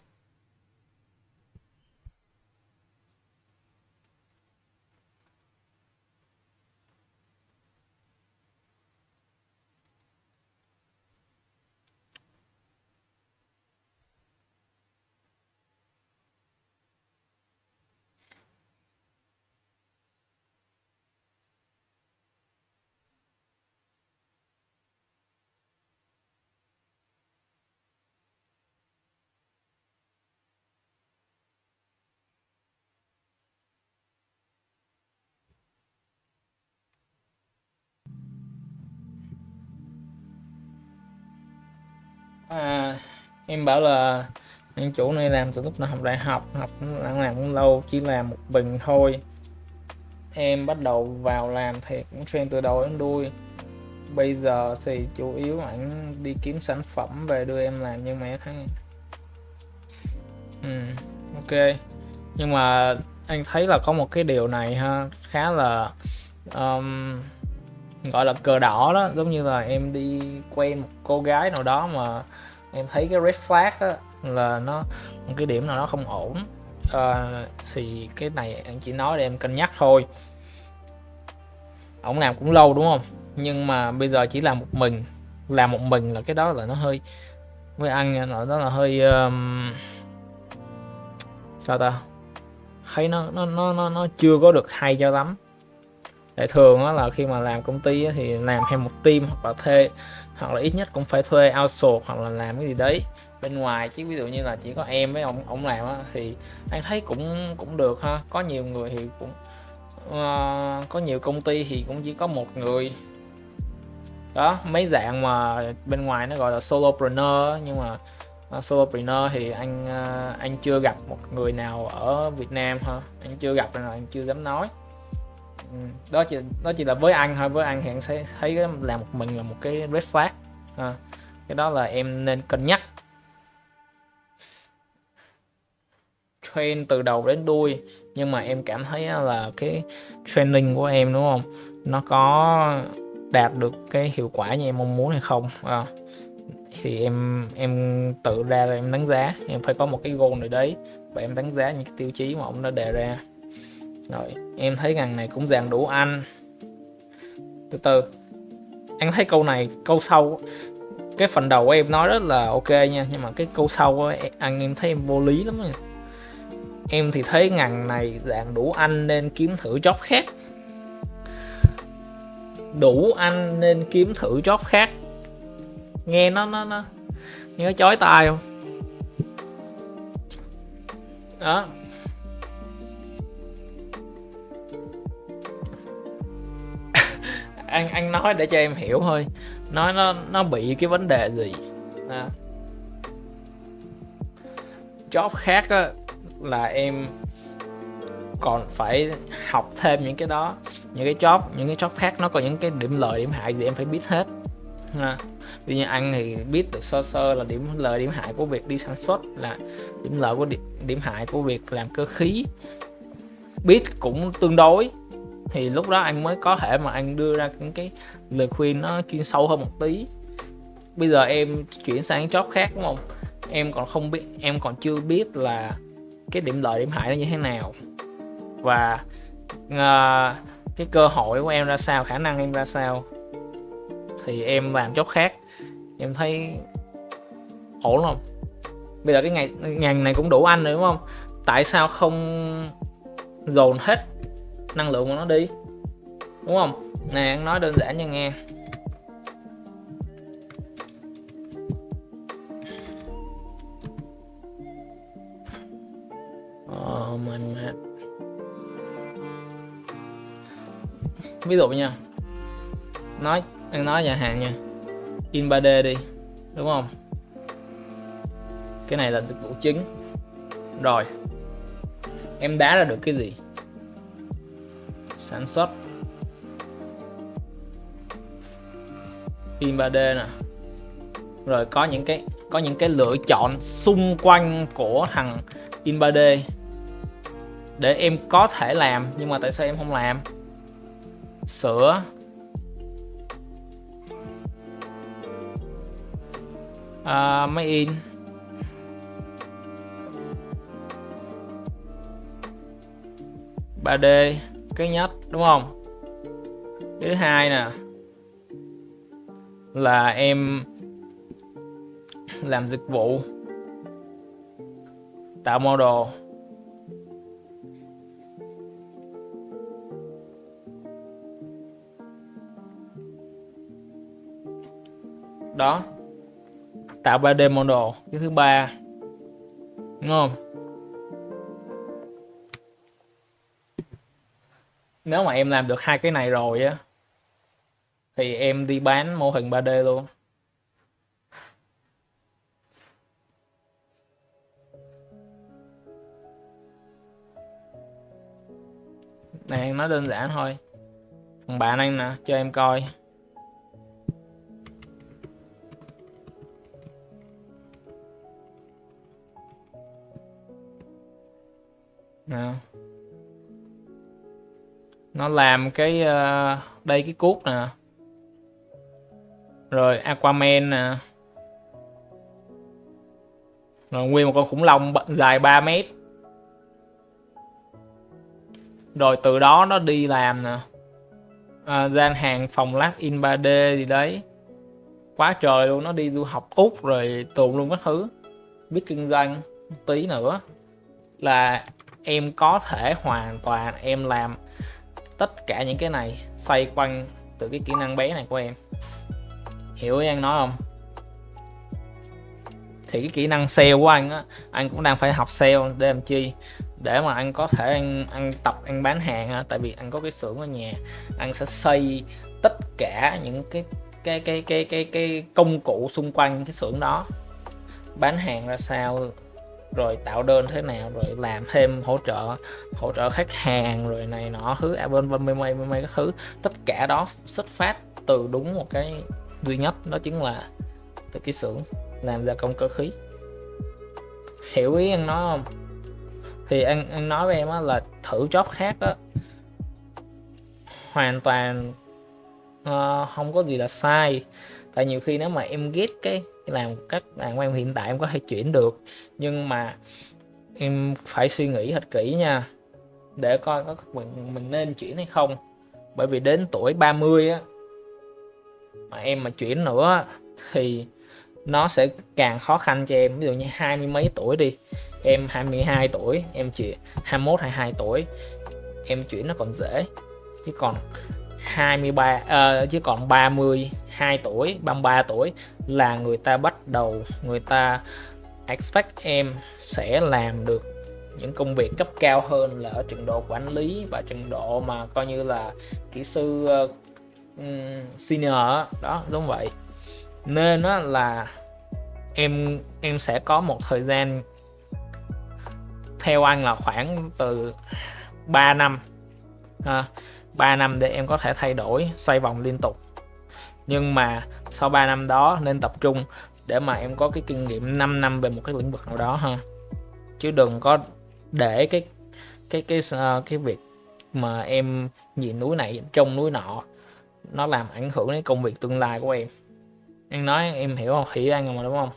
Em bảo là anh chủ này làm từ lúc nào học đại học, làm cũng lâu, chỉ làm một mình thôi. Em bắt đầu vào làm thì cũng trend từ đầu đến đuôi. Bây giờ thì chủ yếu ảnh đi kiếm sản phẩm về đưa em làm, nhưng mà em thấy ok. Nhưng mà anh thấy là có một cái điều này ha, khá là gọi là cờ đỏ đó, giống như là em đi quen một cô gái nào đó mà em thấy cái red flag á, là nó một cái điểm nào đó không ổn. Thì cái này anh chỉ nói để em cân nhắc thôi. Ổng làm cũng lâu đúng không, nhưng mà bây giờ chỉ làm một mình là cái đó là nó hơi, với anh là nó là hơi sao ta, thấy nó chưa có được hay cho lắm. Tại thường á, là khi mà làm công ty á, thì làm theo một team hoặc là thuê, hoặc là ít nhất cũng phải thuê outsource hoặc là làm cái gì đấy bên ngoài, chứ ví dụ như là chỉ có em với ông làm á, thì anh thấy cũng được ha. Có nhiều người thì cũng có nhiều công ty thì cũng chỉ có một người đó, mấy dạng mà bên ngoài nó gọi là solopreneur. Nhưng mà solopreneur thì anh chưa gặp một người nào ở Việt Nam ha, anh chưa gặp nên là anh chưa dám nói. Đó chỉ là với anh thôi, với anh thì anh sẽ thấy cái làm một mình là một cái red flag ha. Cái đó là em nên cân nhắc. Train từ đầu đến đuôi, nhưng mà em cảm thấy là cái training của em đúng không, nó có đạt được cái hiệu quả như em mong muốn hay không. Thì em tự ra là em đánh giá, em phải có một cái goal này đấy và em đánh giá những cái tiêu chí mà ông đã đề ra. Rồi em thấy ngành này cũng dàn đủ anh. Từ từ, anh thấy câu sau, cái phần đầu của em nói rất là ok nha, nhưng mà cái câu sau em thấy em vô lý lắm nha. Em thì thấy ngành này dàn đủ anh nên kiếm thử job khác. Đủ anh nên kiếm thử job khác, nghe nó chói tai không đó. Anh nói để cho em hiểu thôi, nói nó bị cái vấn đề gì. Job khác á, là em còn phải học thêm những cái đó, những cái job khác nó có những cái điểm lợi điểm hại thì em phải biết hết ha. Tuy nhiên anh thì biết được sơ sơ là điểm lợi điểm hại của việc đi sản xuất, là điểm lợi của điểm hại của việc làm cơ khí, biết cũng tương đối, thì lúc đó anh mới có thể mà anh đưa ra những cái lời khuyên nó chuyên sâu hơn một tí. Bây giờ em chuyển sang job khác đúng không, em còn không biết, em còn chưa biết là cái điểm lợi điểm hại nó như thế nào, và cái cơ hội của em ra sao, khả năng em ra sao, thì em làm job khác em thấy ổn không? Bây giờ cái ngành này cũng đủ anh rồi đúng không, tại sao không dồn hết năng lượng của nó đi, đúng không? Nè anh nói đơn giản cho nghe. Ví dụ nha, anh nói nhà hàng nha, in 3D đi đúng không, cái này là dịch vụ chính rồi, em đá ra được cái gì? Sản xuất in 3D nè, rồi có những cái lựa chọn xung quanh của thằng in 3D để em có thể làm, nhưng mà tại sao em không làm? Sửa máy in, ba d cái nhất đúng không? Cái thứ hai nè là em làm dịch vụ tạo model, đó, tạo 3D model. Cái thứ ba đúng không? Nếu mà em làm được hai cái này rồi á thì em đi bán mô hình 3D luôn. Này anh nói đơn giản thôi. Thằng bạn anh nè, cho em coi. Nè. Nó làm cái đây cái cuốc nè. Rồi Aquaman nè. Rồi nguyên một con khủng long dài 3 mét. Rồi từ đó nó đi làm nè, gian hàng phòng lab in 3D gì đấy, quá trời luôn. Nó đi du học Úc rồi tùm luôn các thứ. Biết kinh doanh tí nữa là em có thể hoàn toàn em làm tất cả những cái này xoay quanh từ cái kỹ năng bé này của em. Hiểu ý anh nói không? Thì cái kỹ năng sale của anh á, anh cũng đang phải học sale để làm chi? Để mà anh có thể anh tập anh bán hàng á. Tại vì anh có cái xưởng ở nhà, anh sẽ xây tất cả những cái công cụ xung quanh cái xưởng đó, bán hàng ra sao, rồi tạo đơn thế nào, rồi làm thêm hỗ trợ khách hàng rồi này nọ thứ bên mấy cái thứ. Tất cả đó xuất phát từ đúng một cái duy nhất, đó chính là từ cái xưởng làm gia công cơ khí. Hiểu ý anh nói không? Thì anh nói với em á là thử job khác á, hoàn toàn không có gì là sai. Tại nhiều khi nếu mà em ghét cái làm cách làm của em hiện tại, em có thể chuyển được, nhưng mà em phải suy nghĩ thật kỹ nha, để coi có mình nên chuyển hay không. Bởi vì đến tuổi 30 á mà em mà chuyển nữa thì nó sẽ càng khó khăn cho em. Ví dụ như 20 mấy tuổi đi, em 22 tuổi em chuyển, 21 22 tuổi em chuyển nó còn dễ, chứ còn 32 tuổi 33 tuổi là người ta bắt đầu, người ta expect em sẽ làm được những công việc cấp cao hơn, là ở trình độ quản lý và trình độ mà coi như là kỹ sư senior đó, giống vậy. Nên đó là em sẽ có một thời gian, theo anh là khoảng từ 3 năm ha, 3 năm để em có thể thay đổi, xoay vòng liên tục. Nhưng mà sau 3 năm đó nên tập trung để mà em có cái kinh nghiệm 5 năm về một cái lĩnh vực nào đó ha, chứ đừng có để cái việc mà em nhìn núi này trông núi nọ nó làm ảnh hưởng đến công việc tương lai của em. Anh nói em hiểu không? Hiểu anh mà đúng không?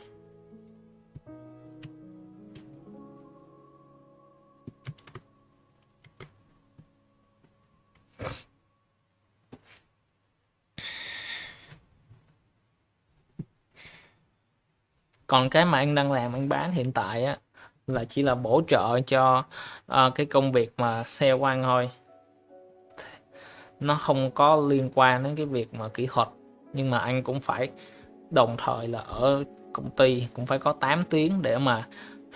Còn cái mà anh đang làm, anh bán hiện tại á là chỉ là bổ trợ cho cái công việc mà sale của anh thôi, nó không có liên quan đến cái việc mà kỹ thuật. Nhưng mà anh cũng phải đồng thời là ở công ty cũng phải có 8 tiếng để mà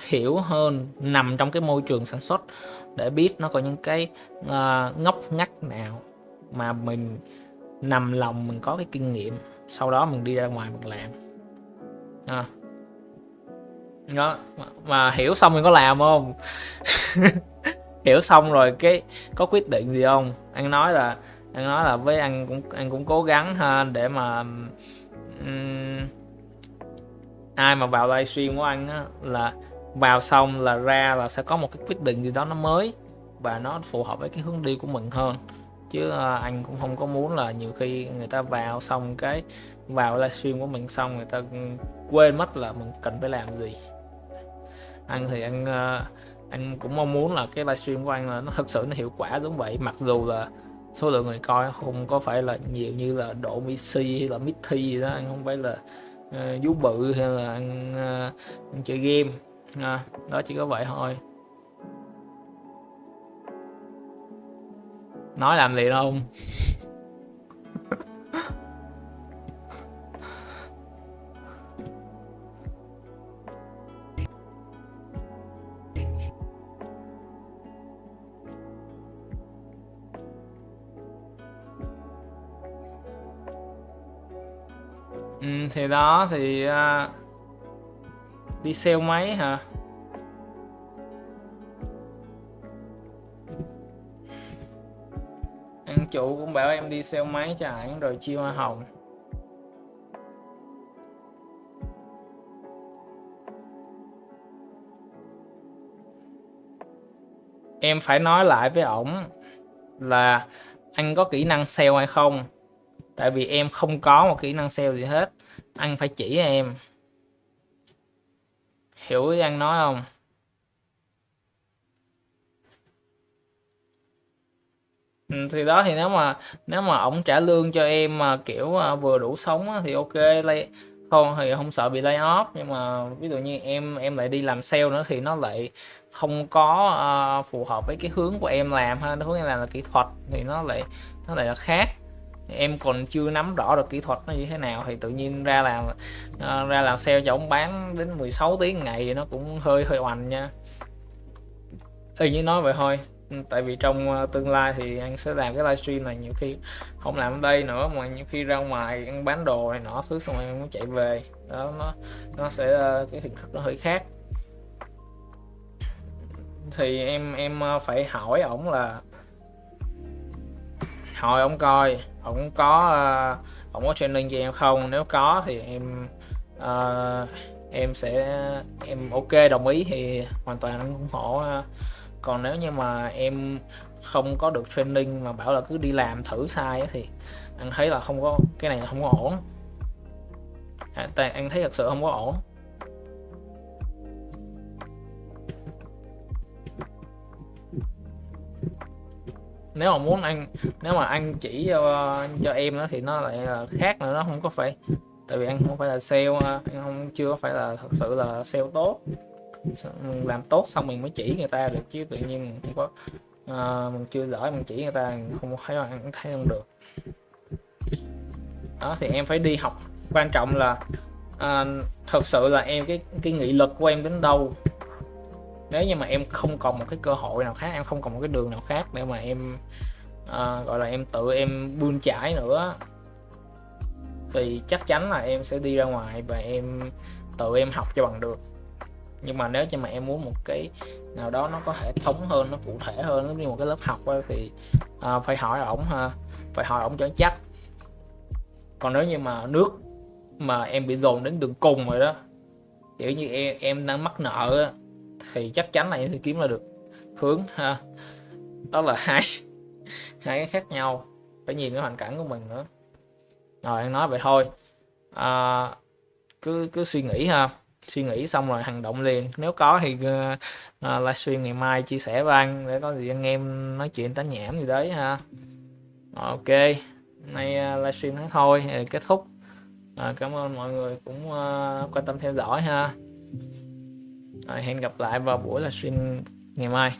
hiểu hơn, nằm trong cái môi trường sản xuất để biết nó có những cái ngóc ngách nào mà mình nằm lòng, mình có cái kinh nghiệm, sau đó mình đi ra ngoài mình làm. Đó, mà hiểu xong mình có làm không? Hiểu xong rồi cái có quyết định gì không? Anh nói là với anh cũng cố gắng ha, để mà ai mà vào livestream của anh á, là vào xong là ra là sẽ có một cái quyết định gì đó nó mới và nó phù hợp với cái hướng đi của mình hơn. Chứ anh cũng không có muốn là nhiều khi người ta vào xong cái vào livestream của mình xong người ta quên mất là mình cần phải làm gì. Anh thì anh cũng mong muốn là cái livestream của anh là nó thực sự nó hiệu quả giống vậy, mặc dù là số lượng người coi không có phải là nhiều như là độ Messi hay là Messi gì đó. Anh không phải là vú bự hay là anh chơi game đó, chỉ có vậy thôi. Nói làm gì đâu không. Thì đó thì đi sale máy hả? Anh chủ cũng bảo em đi sale máy cho ảnh rồi chia hoa hồng. Em phải nói lại với ổng là anh có kỹ năng sale hay không, tại vì em không có một kỹ năng sale gì hết, anh phải chỉ em. Hiểu ý anh nói không? Thì đó, thì nếu mà ổng trả lương cho em mà kiểu vừa đủ sống thì ok, không thì không sợ bị lay off. Nhưng mà ví dụ như em lại đi làm sale nữa thì nó lại không có phù hợp với cái hướng của em làm ha. Hướng em làm là kỹ thuật thì nó lại là khác. Em còn chưa nắm rõ được kỹ thuật nó như thế nào thì tự nhiên ra làm sale cho ông bán đến 16 tiếng ngày thì nó cũng hơi oành nha. Y như nói vậy thôi. Tại vì trong tương lai thì anh sẽ làm cái livestream này nhiều khi không làm ở đây nữa, mà nhiều khi ra ngoài anh bán đồ này nọ thứ xong rồi anh muốn chạy về đó, nó sẽ cái hình thức nó hơi khác. Thì em phải hỏi ổng là hỏi ổng coi ổng có training cho em không. Nếu có thì em ok đồng ý thì hoàn toàn anh ủng hộ. Còn nếu như mà em không có được training mà bảo là cứ đi làm thử sai ấy, thì anh thấy là không có, cái này là không có ổn. Anh thấy thật sự không có ổn. Nếu mà anh chỉ cho em đó thì nó lại là khác nữa, nó không có phải, tại vì anh không phải là sale, anh chưa phải là thật sự là sale tốt. Mình làm tốt xong mình mới chỉ người ta được, chứ tự nhiên mình không có mình chưa giỏi mình chỉ người ta không thấy không được. Đó thì em phải đi học. Quan trọng là thật sự là em cái nghị lực của em đến đâu. Nếu như mà em không còn một cái cơ hội nào khác, em không còn một cái đường nào khác để mà em gọi là em tự em bươn chải nữa, thì chắc chắn là em sẽ đi ra ngoài và em tự em học cho bằng được. Nhưng mà nếu như mà em muốn một cái nào đó nó có hệ thống hơn, nó cụ thể hơn, giống như một cái lớp học ấy, thì phải hỏi ổng ha, phải hỏi ổng cho chắc. Còn nếu như mà nước mà em bị dồn đến đường cùng rồi đó, kiểu như em đang mắc nợ á, thì chắc chắn là em sẽ kiếm ra được hướng ha. Đó là hai hai cái khác nhau, phải nhìn cái hoàn cảnh của mình nữa. Rồi em nói vậy thôi. à, cứ suy nghĩ ha, suy nghĩ xong rồi hành động liền. Nếu có thì livestream ngày mai chia sẻ với anh, để có gì anh em nói chuyện tán nhảm gì đấy ha. Ok, nay livestream thế thôi thì kết thúc. Cảm ơn mọi người cũng quan tâm theo dõi ha. Hẹn gặp lại vào buổi livestream ngày mai.